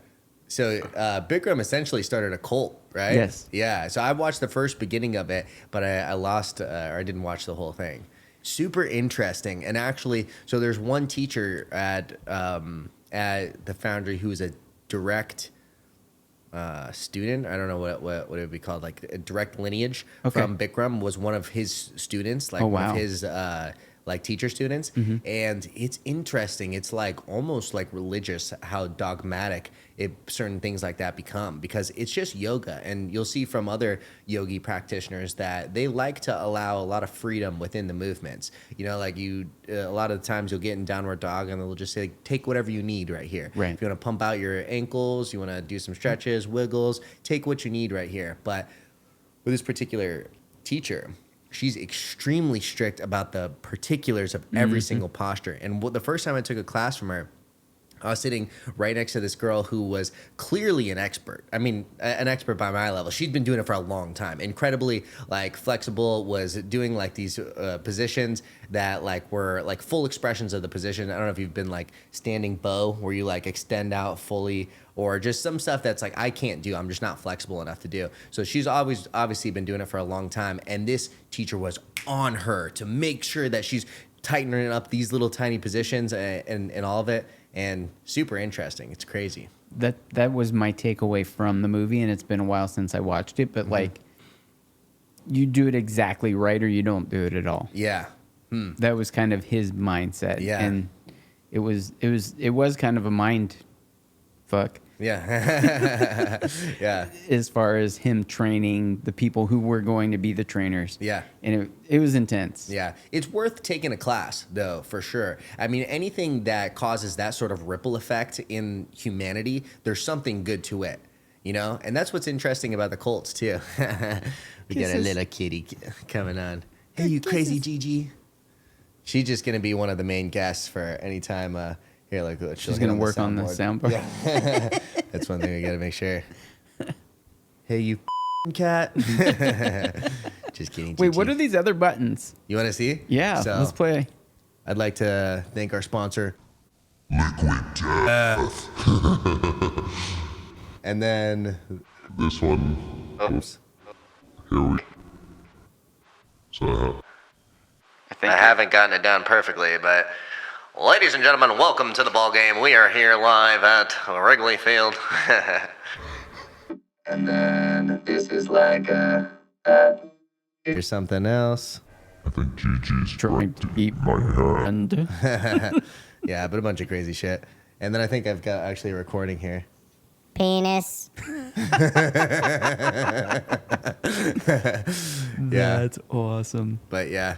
So Bikram essentially started a cult, right? Yes. Yeah. So I watched the first beginning of it, but I lost, or I didn't watch the whole thing. Super interesting. And actually, so there's one teacher at the Foundry who's a direct student. I don't know what it would be called, like a direct lineage from Bikram, was one of his students, like one of his like teacher students. And it's interesting. It's like almost like religious how dogmatic certain things like that become, because it's just yoga. And you'll see from other yogi practitioners that they like to allow a lot of freedom within the movements. You know, like a lot of the times you'll get in downward dog and they'll just say, take whatever you need right here. Right. If you want to pump out your ankles, you want to do some stretches, wiggles, take what you need right here. But with this particular teacher, she's extremely strict about the particulars of every single posture. And the first time I took a class from her, I was sitting right next to this girl who was clearly an expert. I mean, an expert by my level. She'd been doing it for a long time. Incredibly, like, flexible, was doing, like, these positions that, like, were, like, full expressions of the position. I don't know if you've been, like, standing bow, where you, like, extend out fully, or just some stuff that's, like, I can't do. I'm just not flexible enough to do. So she's always obviously been doing it for a long time. And this teacher was on her to make sure that she's tightening up these little tiny positions and all of it. And super interesting. It's crazy. That was my takeaway from the movie, and it's been a while since I watched it. But like, you do it exactly right, or you don't do it at all. Yeah, that was kind of his mindset. Yeah, and it was kind of a mind fuck. Yeah, yeah. As far as him training the people who were going to be the trainers. Yeah, and it was intense. Yeah, it's worth taking a class though, for sure. I mean, anything that causes that sort of ripple effect in humanity, there's something good to it, you know. And that's what's interesting about the cults too. We got a little kitty coming on. Hey, you crazy Gigi. She's just gonna be one of the main guests for any time. Here, like, she's gonna work on the soundboard. Yeah. That's one thing we gotta make sure. Hey, you cat. Just kidding. Wait, what are these other buttons? You want to see? Yeah, so, let's play. I'd like to thank our sponsor, Liquid Death. And then this one. Oops. Here we. So I haven't gotten it down perfectly, but. Ladies and gentlemen, welcome to the ball game. We are here live at Wrigley Field. And then this is like here's something else. I think Gigi's trying to eat my hand. Yeah, but a bunch of crazy shit. And then I think I've got actually a recording here. penis. That's awesome. But yeah,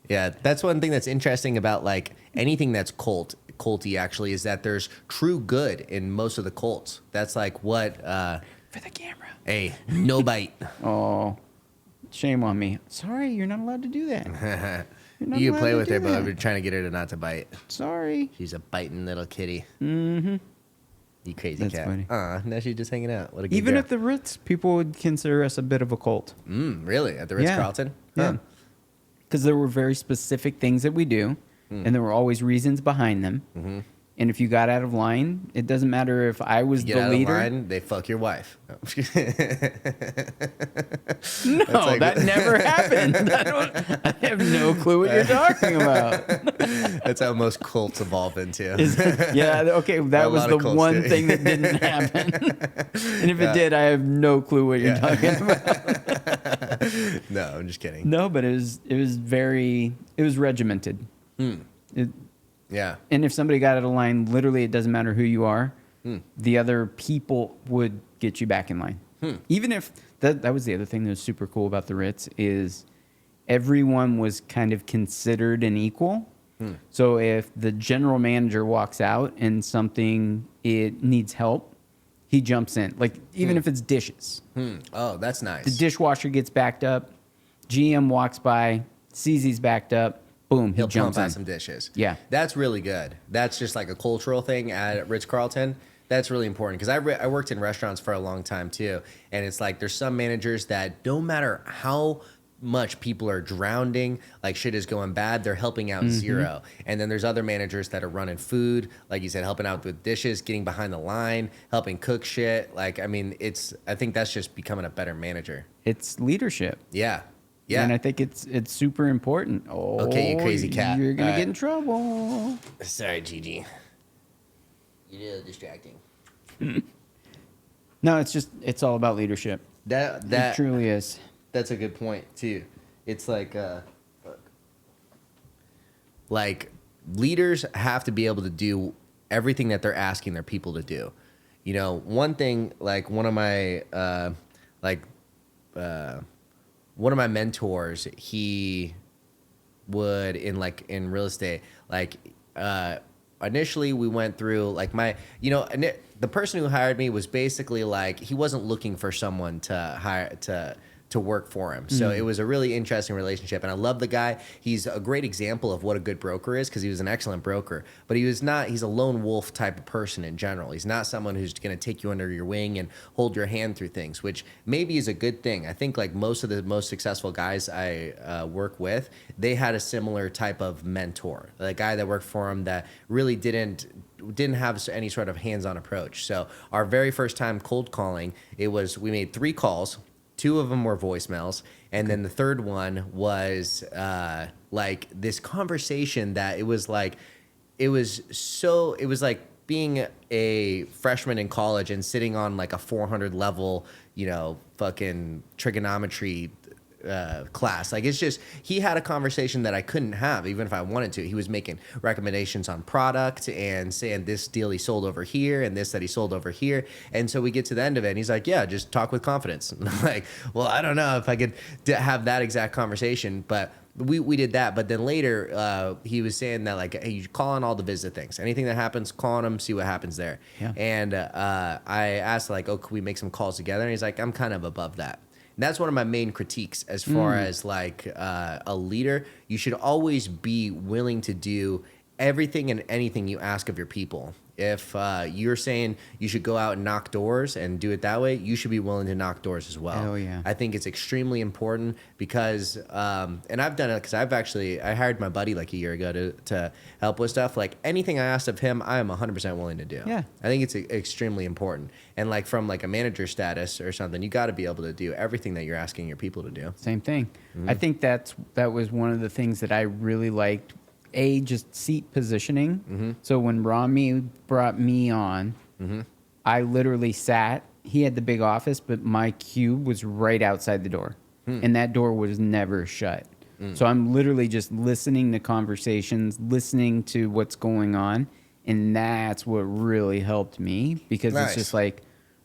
yeah, that's one thing that's interesting about like anything that's culty actually is that there's true good in most of the cults. That's like what For the camera. hey, no bite. Oh, shame on me. Sorry, you're not allowed to do that. You're not You allowed play to with do her, but that. we're trying to get her to not to bite. Sorry. She's a biting little kitty. Mm-hmm. You crazy That's cat. funny. Now she's just hanging out. What a good Even girl. at the Ritz, people would consider us a bit of a cult. Really? At the Ritz-Carlton? Yeah. Because there were very specific things that we do, and there were always reasons behind them. Mm-hmm. And if you got out of line, it doesn't matter if I was You the get out leader. of line, they fuck your wife. No, like- that never happened. I have no clue what you're talking about. That's how most cults evolve into. Yeah, okay, A that was lot the of cults one do. thing that didn't happen. And if it did, I have no clue what you're talking about. No, I'm just kidding. No, but it was regimented. Yeah. And if somebody got out of line, literally, it doesn't matter who you are. The other people would get you back in line. Even if that was the other thing that was super cool about the Ritz is everyone was kind of considered an equal. So if the general manager walks out and it needs help, he jumps in. Like even if it's dishes, Oh, that's nice. the dishwasher gets backed up. GM walks by, sees he's backed up. Boom, he He'll jumps pump out in. some dishes. Yeah. That's really good. That's just like a cultural thing at Ritz-Carlton. That's really important because I worked in restaurants for a long time too. And it's like there's some managers that no matter how much people are drowning, like shit is going bad, they're helping out zero. And then there's other managers that are running food, like you said, helping out with dishes, getting behind the line, helping cook shit. Like, I mean, I think that's just becoming a better manager. It's leadership. Yeah. Yeah. And I think it's super important. Oh, Okay, you crazy cat. You're going All to right. get in trouble. Sorry, Gigi. You're a little distracting. No, it's all about leadership. It That truly is. That's a good point too. It's like leaders have to be able to do everything that they're asking their people to do. You know, one thing like one of my mentors, he would in real estate, initially we went through like the person who hired me was basically like he wasn't looking for someone to hire to work for him. So it was a really interesting relationship. And I love the guy. He's a great example of what a good broker is because he was an excellent broker. But he's a lone wolf type of person in general. He's not someone who's going to take you under your wing and hold your hand through things, which maybe is a good thing. I think like most of the most successful guys I work with, they had a similar type of mentor, a guy that worked for him that really didn't have any sort of hands-on approach. So our very first time cold calling, we made 3 calls. 2 of them were voicemails, and then the third one was like this conversation that it was like being a freshman in college and sitting on like a 400 level, fucking trigonometry class. Like, it's just, he had a conversation that I couldn't have even if I wanted to. He was making recommendations on product and saying this deal he sold over here and this that he sold over here. And so we get to the end of it and he's like, yeah, just talk with confidence. And I'm like, well, I don't know if I could have that exact conversation, but we did that. But then later he was saying that like, hey, you call on all the visit things, anything that happens, call on them, see what happens there. Yeah. And I asked like, oh, could we make some calls together? And he's like, I'm kind of above that. And that's one of my main critiques as far as like a leader. You should always be willing to do everything and anything you ask of your people. If you're saying you should go out and knock doors and do it that way, you should be willing to knock doors as well. Hell yeah. I think it's extremely important because, and I've done it because I hired my buddy like a year ago to help with stuff. Like anything I asked of him, I am 100% willing to do. Yeah. I think it's extremely important. And like from like a manager status or something, you got to be able to do everything that you're asking your people to do. Same thing. I think that was one of the things that I really liked. Just seat positioning. So when Rami brought me on, I literally sat. He had the big office, but my cube was right outside the door. And that door was never shut. So I'm literally just listening to conversations, listening to what's going on. And that's what really helped me, because Nice. it's just like,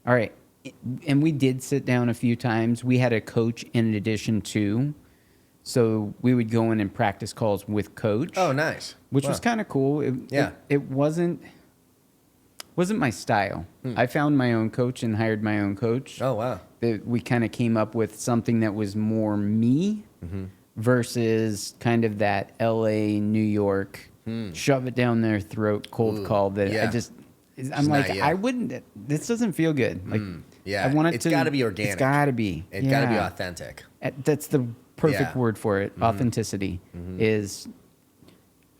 all right. And we did sit down a few times. We had a coach in addition to, so we would go in and practice calls with coach. Oh, nice. Which Wow. was kind of cool. Yeah. It wasn't my style. I found my own coach and hired my own coach. Oh, wow. We kind of came up with something that was more me versus kind of that LA, New York, shove it down their throat, cold Ooh, call that yeah. I'm like, not you. I wouldn't, this doesn't feel good. Like, Yeah. I want it It's to, got to be organic. It's got to be. It's got to be authentic. That's the perfect Yeah. word for it. Authenticity is,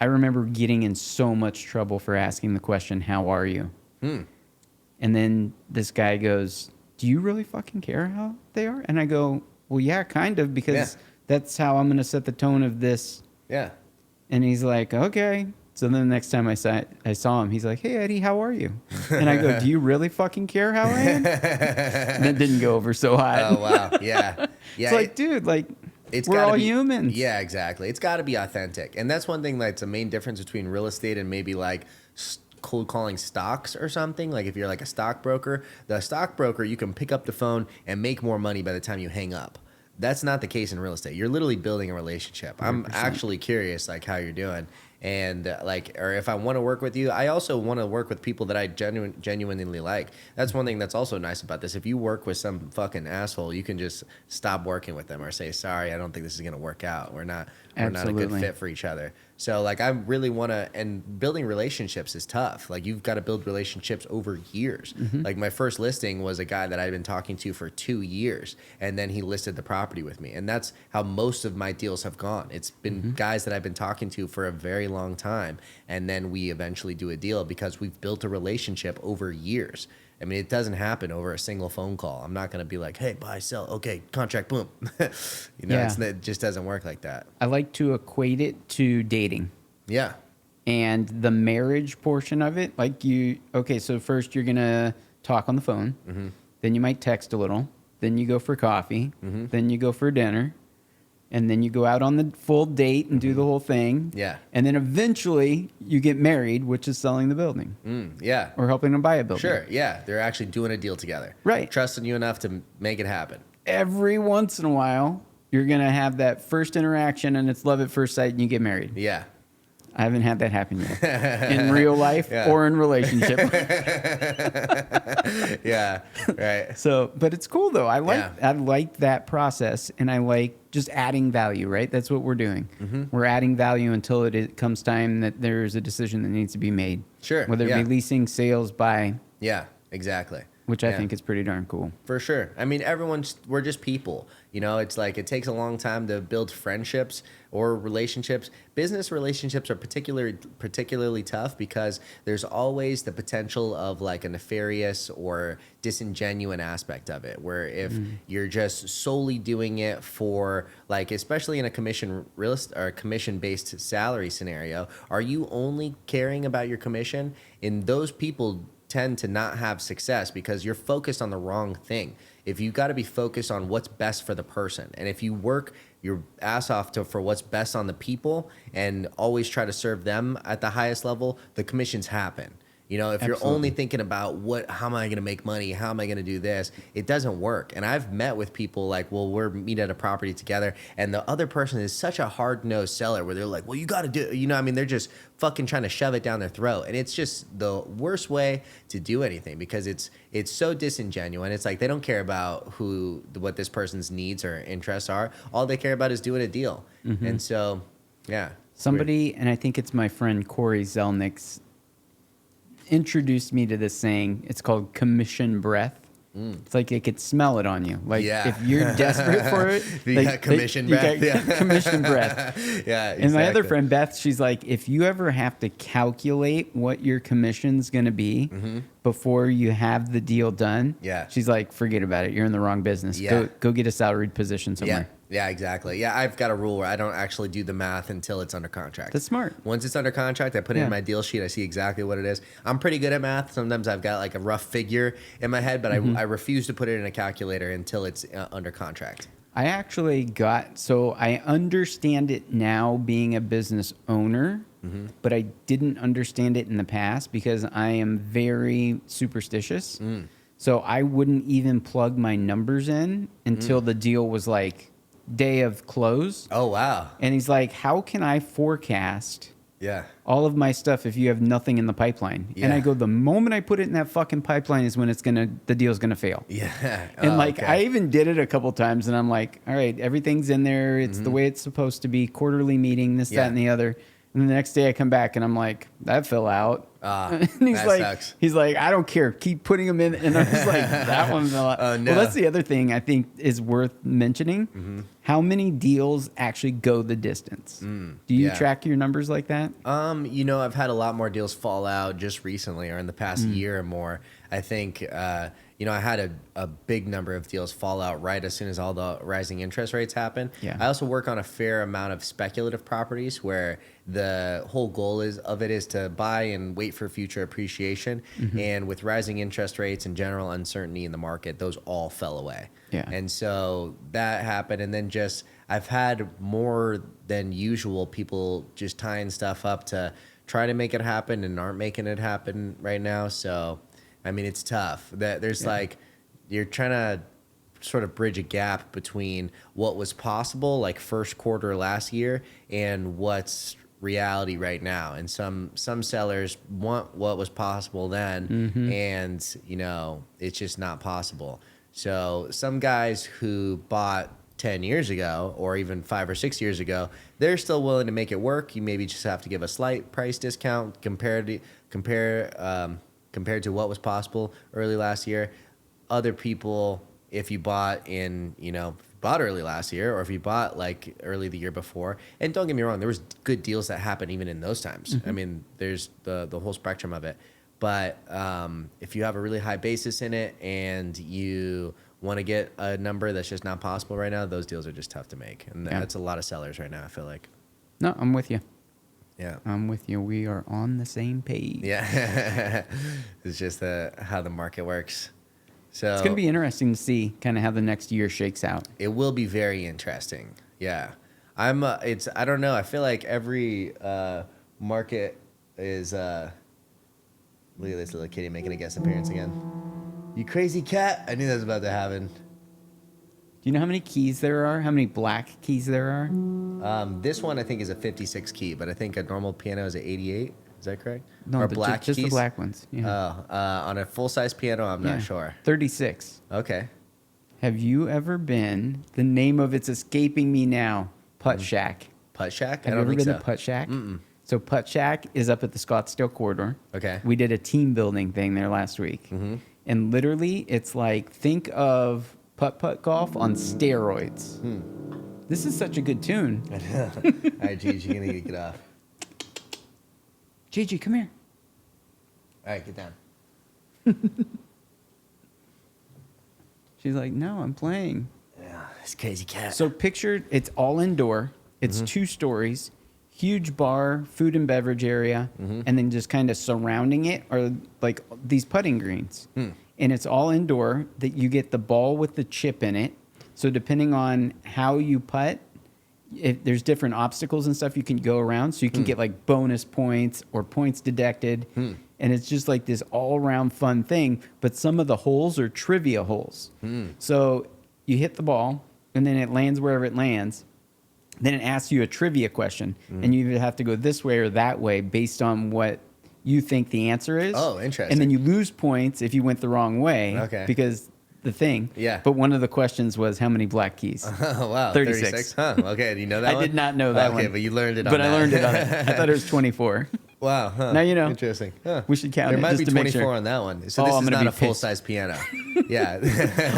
I remember getting in so much trouble for asking the question, how are you? And then this guy goes, do you really fucking care how they are? And I go, well, yeah, kind of, because that's how I'm going to set the tone of this. Yeah. And he's like, okay. So then the next time I saw him, he's like, hey, Eddie, how are you? And I go, do you really fucking care how I am? And that didn't go over so hot. Oh, wow. Yeah. Yeah. It's like, dude, like, It's we're gotta all be, humans. Yeah, exactly. It's got to be authentic. And that's one thing that's a main difference between real estate and maybe like cold calling stocks or something. Like if you're like a stockbroker, the stockbroker, you can pick up the phone and make more money by the time you hang up. That's not the case in real estate. You're literally building a relationship. 100%. I'm actually curious like how you're doing. And like, or if I want to work with you, I also want to work with people that I genuinely like. That's one thing that's also nice about this. If you work with some fucking asshole, you can just stop working with them or say, sorry, I don't think this is going to work out. We're not a good fit for each other. So like, I really want to, and building relationships is tough. Like you've got to build relationships over years. Like my first listing was a guy that I'd been talking to for 2 years, and then he listed the property with me. And that's how most of my deals have gone. It's been guys that I've been talking to for a very long time, and then we eventually do a deal because we've built a relationship over years. I mean, it doesn't happen over a single phone call. I'm not going to be like, hey, buy, sell, okay, contract, boom. It just doesn't work like that. I like to equate it to dating. Yeah. And the marriage portion of it, like so first you're going to talk on the phone, then you might text a little, then you go for coffee, then you go for dinner, and then you go out on the full date and do the whole thing. Yeah. And then eventually you get married, which is selling the building. Yeah. Or helping them buy a building. Sure. Yeah. They're actually doing a deal together. Right. Trusting you enough to make it happen. Every once in a while, you're going to have that first interaction and it's love at first sight and you get married. Yeah. I haven't had that happen yet in real life or in relationship. Yeah, right. So, but it's cool though. I like that process, and I like just adding value. Right, that's what we're doing. We're adding value until it comes time that there's a decision that needs to be made. Sure. Whether it be leasing, sales, buy. Yeah, exactly. Which I think is pretty darn cool. For sure. I mean, we're just people. You know, it's like it takes a long time to build friendships or relationships. Business relationships are particularly tough because there's always the potential of like a nefarious or disingenuous aspect of it, where if you're just solely doing it for like, especially in a commission-based salary scenario, are you only caring about your commission? And those people tend to not have success because you're focused on the wrong thing. If you got to be focused on what's best for the person, and if you work your ass off for what's best on the people and always try to serve them at the highest level, the commissions happen. You know, if you're only thinking about how am I going to make money? How am I going to do this? It doesn't work. And I've met with people like, well, we're meet at a property together, and the other person is such a hard-nosed seller where they're like, well, you got to do, I mean, they're just fucking trying to shove it down their throat. And it's just the worst way to do anything because it's so disingenuous. It's like they don't care about what this person's needs or interests are. All they care about is doing a deal. And so, yeah. Somebody, and I think it's my friend Corey Zelnick's, introduced me to this saying. It's called commission breath. It's like they could smell it on you. Like if you're desperate for it, you got commission breath. You got commission breath. Yeah, exactly. And my other friend Beth, she's like, if you ever have to calculate what your commission's going to be before you have the deal done, she's like, forget about it. You're in the wrong business. Go get a salaried position somewhere. Yeah, exactly. Yeah, I've got a rule where I don't actually do the math until it's under contract. That's smart. Once it's under contract, I put it in my deal sheet. I see exactly what it is. I'm pretty good at math. Sometimes I've got like a rough figure in my head, but I refuse to put it in a calculator until it's under contract. I actually I understand it now being a business owner, but I didn't understand it in the past because I am very superstitious. So I wouldn't even plug my numbers in until the deal was like day of close. Oh, wow. And he's like, how can I forecast Yeah. all of my stuff if you have nothing in the pipeline? And I Yeah. go, the moment I put it in that fucking pipeline is when the deal's gonna fail. Yeah. And Oh, like, okay. I even did it a couple times and I'm like, all right, everything's in there. It's the way it's supposed to be, quarterly meeting, this, Yeah. that, and the other. And then the next day I come back and I'm like, that fell out. And he's that like, sucks. I don't care. Keep putting them in. And I'm just like, that one fell out. Oh, no. Well, that's the other thing I think is worth mentioning. How many deals actually go the distance? Do you yeah. track your numbers like that? I've had a lot more deals fall out just recently or in the past year or more. I think, I had a big number of deals fall out right as soon as all the rising interest rates happen. Yeah. I also work on a fair amount of speculative properties where the whole goal is to buy and wait for future appreciation. And with rising interest rates and general uncertainty in the market, those all fell away. Yeah. And so that happened. And then I've had more than usual people just tying stuff up to try to make it happen and aren't making it happen right now. So, I mean, it's tough. There's you're trying to sort of bridge a gap between what was possible like first quarter last year and what's reality right now. And some sellers want what was possible then, and it's just not possible. So some guys who bought 10 years ago or even 5 or 6 years ago, they're still willing to make it work. You maybe just have to give a slight price discount compared to what was possible early last year. Other people, if you bought early last year or if you bought like early the year before, and don't get me wrong, there was good deals that happened even in those times. I mean, there's the whole spectrum of it. But if you have a really high basis in it and you want to get a number that's just not possible right now, those deals are just tough to make. And that's a lot of sellers right now, I feel like. No, I'm with you. Yeah. I'm with you. We are on the same page. Yeah. It's just how the market works. So It's going to be interesting to see kind of how the next year shakes out. it will be very interesting. Yeah. I don't know. I feel like every market is look at this little kitty making a guest appearance again. You crazy cat. I knew that was about to happen. Do you know how many keys there are? How many black keys there are? This one I think is a 56 key, but I think a normal piano is a 88. Is that correct? No, or just black the keys? black ones. Yeah. On a full-size piano, I'm Yeah. not sure. 36. Okay. Have you ever been, the name of it's escaping me now, Putt Shack? Putt Shack? Have I you don't ever think been so. to Putt Shack? So Putt Shack is up at the Scottsdale corridor. Okay. We did a team building thing there last week. And literally, it's like, think of putt-putt golf on steroids. This is such a good tune. All right, Gigi, you're going to get off. Gigi, come here. All right, get down. She's like, no, I'm playing. Yeah, this crazy cat. So picture, it's all indoor. It's 2 stories, huge bar, food and beverage area, and then just kind of surrounding it are like these putting greens. And it's all indoor that you get the ball with the chip in it. So depending on how you putt, if there's different obstacles and stuff you can go around. So you can get like bonus points or points deducted. And it's just like this all around fun thing. But some of the holes are trivia holes. So you hit the ball and then it lands wherever it lands. Then it asks you a trivia question. And you either have to go this way or that way based on what you think the answer is. Oh, interesting. And then you lose points if you went the wrong way. Okay. Because the thing. Yeah. But one of the questions was how many black keys? Oh, wow. 36. Huh. Okay, do you know that I one? did not know that one. Okay, but you learned it on But that. I learned it on it. I thought it was 24. Wow. Huh. Now you know. Interesting. Huh. We should count there it might just be to make 24 sure. on that one. So Oh, this I'm is gonna not be a full-size piano. Yeah.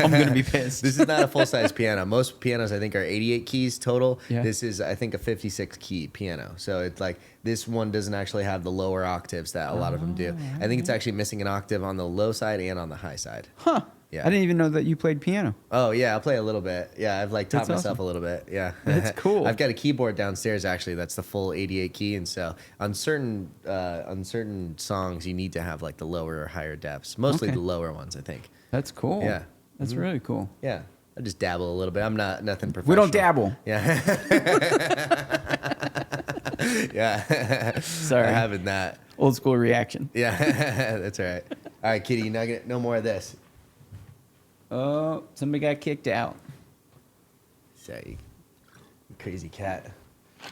I'm going to be pissed. This is not a full-size piano. Most pianos, I think, are 88 keys total. Yeah. This is, I think, a 56-key piano. So it's like this one doesn't actually have the lower octaves that a lot of them do. I think it's actually missing an octave on the low side and on the high side. Huh. Yeah. I didn't even know that you played piano. Oh, yeah, I'll play a little bit. Yeah, I've like taught That's myself awesome. a little bit. Yeah. That's cool. I've got a keyboard downstairs, actually, that's the full 88 key. And so on certain songs, you need to have like the lower or higher depths. Mostly Okay. the lower ones, I think. That's cool. Yeah. That's really cool. Yeah. I just dabble a little bit. I'm not nothing professional. We don't dabble. Yeah. Yeah. Sorry. I'm having that. Old school reaction. Yeah. That's all right. All right, Kitty, Nugget, no more of this. Oh, somebody got kicked out. Say, crazy cat.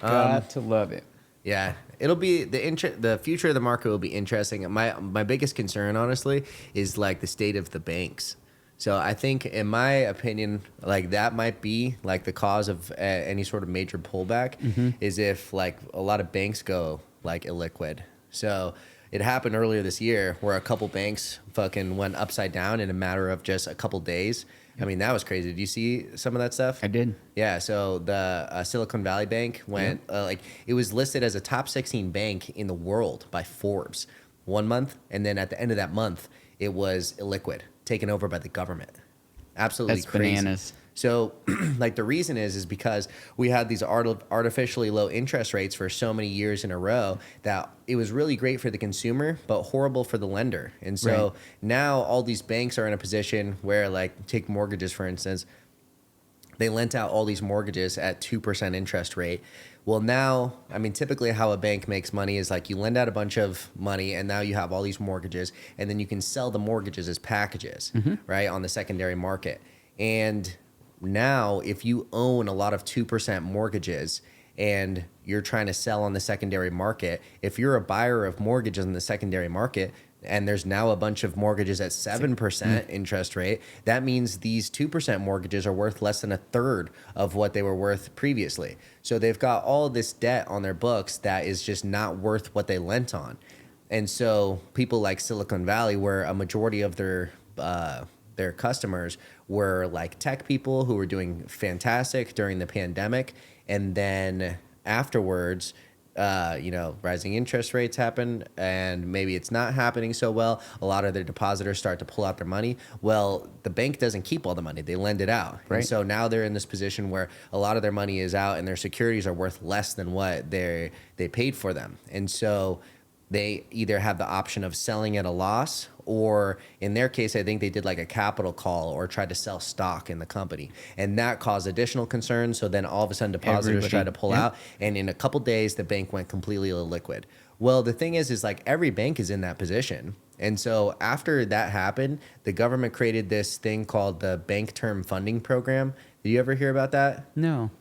Got to love it. Yeah, it'll be the future of the market will be interesting. My biggest concern, honestly, is like the state of the banks. So I think, in my opinion, like that might be like the cause of any sort of major pullback, is if like a lot of banks go like illiquid. So it happened earlier this year where a couple banks fucking went upside down in a matter of just a couple days. I mean, that was crazy. Did you see some of that stuff? I did. Yeah, so the Silicon Valley Bank went, like, it was listed as a top 16 bank in the world by Forbes 1 month. And then at the end of that month, it was illiquid, taken over by the government. Absolutely That's crazy. bananas. So, like, the reason is because we had these artificially low interest rates for so many years in a row that it was really great for the consumer, but horrible for the lender. And so now all these banks are in a position where, like, take mortgages, for instance, they lent out all these mortgages at 2% interest rate. Well, now, I mean, typically how a bank makes money is like you lend out a bunch of money and now you have all these mortgages, and then you can sell the mortgages as packages, right, on the secondary market. And now, if you own a lot of 2% mortgages and you're trying to sell on the secondary market, if you're a buyer of mortgages in the secondary market and there's now a bunch of mortgages at 7% interest rate, that means these 2% mortgages are worth less than a third of what they were worth previously. So they've got all this debt on their books that is just not worth what they lent on. And so people like Silicon Valley, where a majority of their customers were like tech people who were doing fantastic during the pandemic, and then afterwards, rising interest rates happen, and maybe it's not happening so well. A lot of their depositors start to pull out their money. Well, the bank doesn't keep all the money; they lend it out, right? And so now they're in this position where a lot of their money is out, and their securities are worth less than what they paid for them, and so they either have the option of selling at a loss, or in their case, I think they did like a capital call or tried to sell stock in the company. And that caused additional concerns. So then all of a sudden depositors tried to pull out. And in a couple days, the bank went completely illiquid. Well, the thing is like every bank is in that position. And so after that happened, the government created this thing called the Bank Term Funding Program. Did you ever hear about that? No.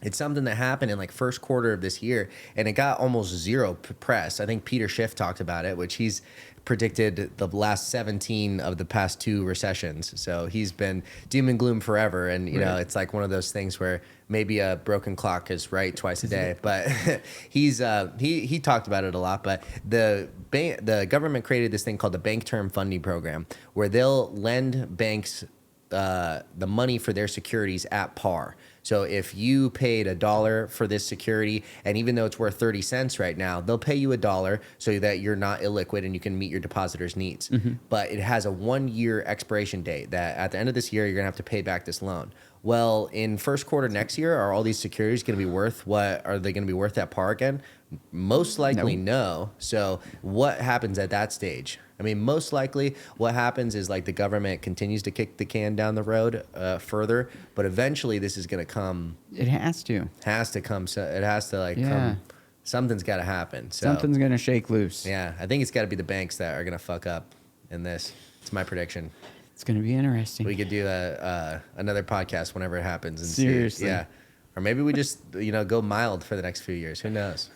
It's something that happened in like first quarter of this year, and it got almost zero press. I think Peter Schiff talked about it, which he's predicted the last 17 of the past 2 recessions. So he's been doom and gloom forever. And, you know, it's like one of those things where maybe a broken clock is right twice a day. But he talked about it a lot. But the government created this thing called the Bank Term Funding Program, where they'll lend banks the money for their securities at par. So if you paid $1 for this security, and even though it's worth 30 cents right now, they'll pay you $1 so that you're not illiquid and you can meet your depositors' needs. But it has a 1-year expiration date that at the end of this year, you're gonna have to pay back this loan. Well, in first quarter next year, are all these securities gonna be worth what? Are they gonna be worth at par again? Most likely no. So what happens at that stage? I mean, most likely what happens is like the government continues to kick the can down the road further, but eventually this is going to come. It has to. Has to come. So it has to like come. Something's got to happen. So, something's going to shake loose. Yeah, I think it's got to be the banks that are going to fuck up in this. It's my prediction. It's going to be interesting. We could do another podcast whenever it happens. And seriously. See. Yeah. Or maybe we just, go mild for the next few years. Who knows?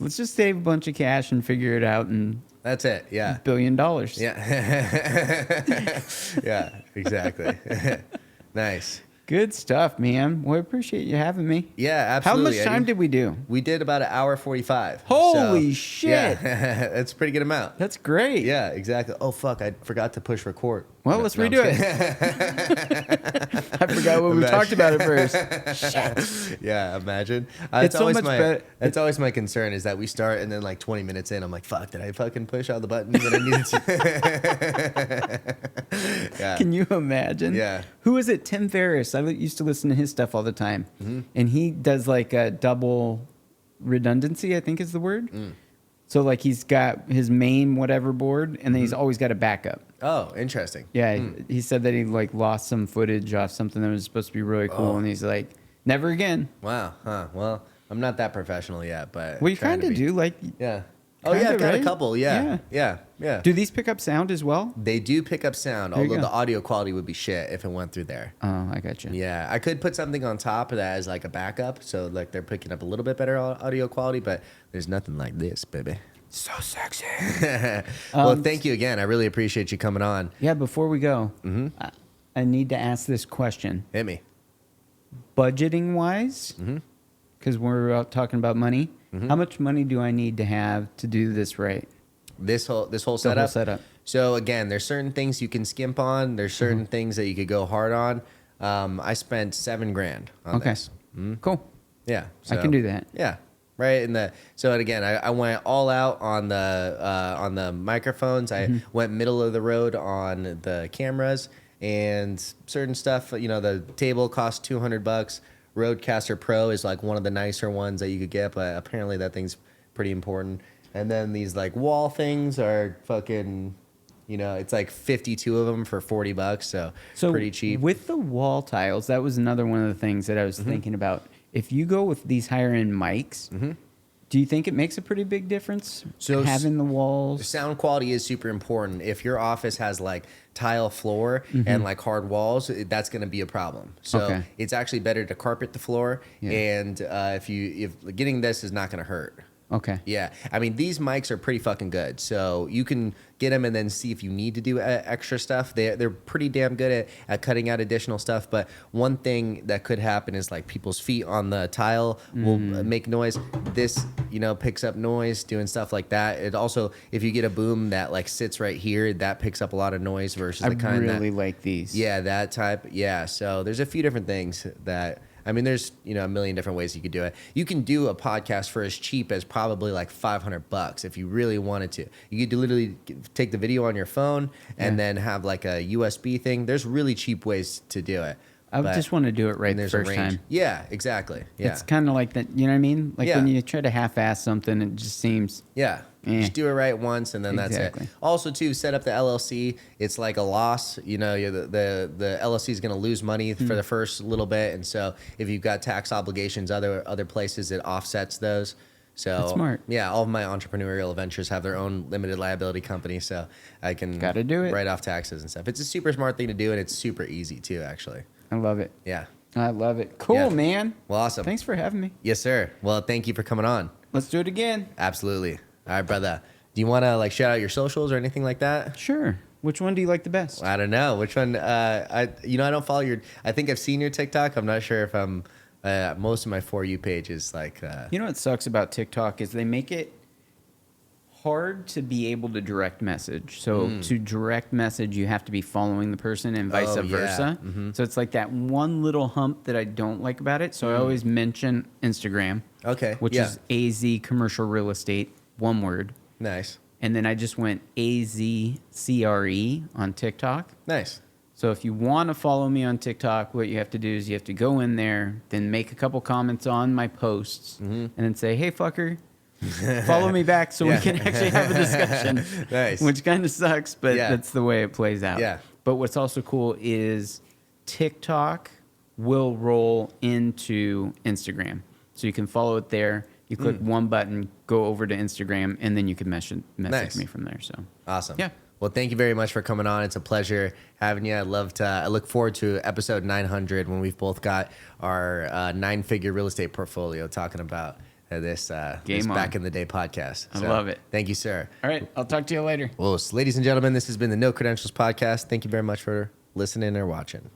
Let's just save a bunch of cash and figure it out, and that's it. Yeah. $1 billion. Yeah. Yeah, exactly. Nice. Good stuff, man. Well, I appreciate you having me. Yeah, absolutely. How much time did we do? We did about 1:45. Holy shit. Yeah, that's a pretty good amount. That's great. Yeah, exactly. Oh, fuck. I forgot to push record. Well, let's redo it. I forgot what we talked about at first. Shit. Yeah, imagine. It's so much better. It's always my concern is that we start and then like 20 minutes in, I'm like, fuck, did I fucking push all the buttons that I needed to? Yeah. Can you imagine? Yeah. Who is it? Tim Ferriss. I used to listen to his stuff all the time. And he does like a double redundancy, I think is the word. So like he's got his main whatever board, and then he's always got a backup. Oh, interesting. Yeah, he said that he like lost some footage off something that was supposed to be really cool, and he's like, never again. Wow. Huh. Well, I'm not that professional yet, but Well, you trying kind of to be. do like. Yeah. Oh yeah, I've got right? a couple. Yeah. Do these pick up sound as well? They do pick up sound, There you although go. the audio quality would be shit if it went through there. Oh, I got you. Yeah, I could put something on top of that as like a backup, so like they're picking up a little bit better audio quality, but there's nothing like this, baby. So sexy. Well, thank you again. I really appreciate you coming on. Yeah, before we go, I need to ask this question. Hit me. Budgeting wise, because we're out talking about money, how much money do I need to have to do this right? This whole The setup. whole setup. So again, there's certain things you can skimp on. There's certain things that you could go hard on. I spent $7,000 on Okay. this. Cool. Yeah, I can do that. Yeah, right. So again, I went all out on the microphones. I went middle of the road on the cameras and certain stuff. You know, the table cost $200. Rodecaster Pro is like one of the nicer ones that you could get, but apparently that thing's pretty important. And then these like wall things are fucking, you know, it's like 52 of them for $40, so pretty cheap. With the wall tiles, that was another one of the things that I was thinking about. If you go with these higher end mics, do you think it makes a pretty big difference? So having the The walls. sound quality is super important. If your office has like tile floor and like hard walls, that's going to be a problem. So Okay. it's actually better to carpet the floor. Yeah. And if getting this is not going to hurt. Okay. Yeah, I mean these mics are pretty fucking good, so you can get them and then see if you need to do extra stuff. They're pretty damn good at cutting out additional stuff. But one thing that could happen is like people's feet on the tile will make noise. This picks up noise doing stuff like that. It also, if you get a boom that like sits right here, that picks up a lot of noise versus I the kind really that like these. yeah, that type. Yeah, so there's a few different things that. I mean, there's a million different ways you could do it. You can do a podcast for as cheap as probably like $500 if you really wanted to. You could literally take the video on your phone and then have like a USB thing. There's really cheap ways to do it. I would just want to do it right the there's first a range. time. Yeah, exactly. Yeah, It's kind of like that, you know what I mean? Like Yeah. when you try to half-ass something, it just seems... yeah. Just do it right once and then Exactly. that's it. Also, too, set up the LLC. It's like a loss. The LLC is going to lose money for the first little bit, and so if you've got tax obligations other places, it offsets those. So That's smart. Yeah, all of my entrepreneurial ventures have their own limited liability company, so I can Gotta do it. write off taxes and stuff. It's a super smart thing to do, and it's super easy too, actually. I love it. Yeah. I love it. Cool, Yeah. man. Well, awesome. Thanks for having me. Yes, sir. Well, thank you for coming on. Let's do it again. Absolutely. All right, brother. Do you want to like shout out your socials or anything like that? Sure. Which one do you like the best? I don't know which one. I don't follow your. I think I've seen your TikTok. I'm not sure if I'm. Most of my For You page is like. You know what sucks about TikTok is they make it hard to be able to direct message. So to direct message, you have to be following the person and vice Oh, yeah. versa. So it's like that one little hump that I don't like about it. So I always mention Instagram, Okay. which yeah. is AZ Commercial Real Estate, one word. Nice. And then I just went AZCRE on TikTok. Nice. So if you want to follow me on TikTok, what you have to do is you have to go in there, then make a couple comments on my posts, and then say, "Hey, fucker, follow me back so we can actually have a discussion." Nice. Which kind of sucks, but Yeah. that's the way it plays out. Yeah. But what's also cool is TikTok will roll into Instagram. So you can follow it there. You click one button, go over to Instagram, and then you can message Nice. me from there. So Awesome. Yeah. Well, thank you very much for coming on. It's a pleasure having you. I look forward to episode 900 when we've both got our 9-figure real estate portfolio talking about this Game on. back in the day podcast. I love it. Thank you, sir. all right, I'll talk to you later. Well, ladies and gentlemen, this has been the No Credentials podcast. Thank you very much for listening or watching.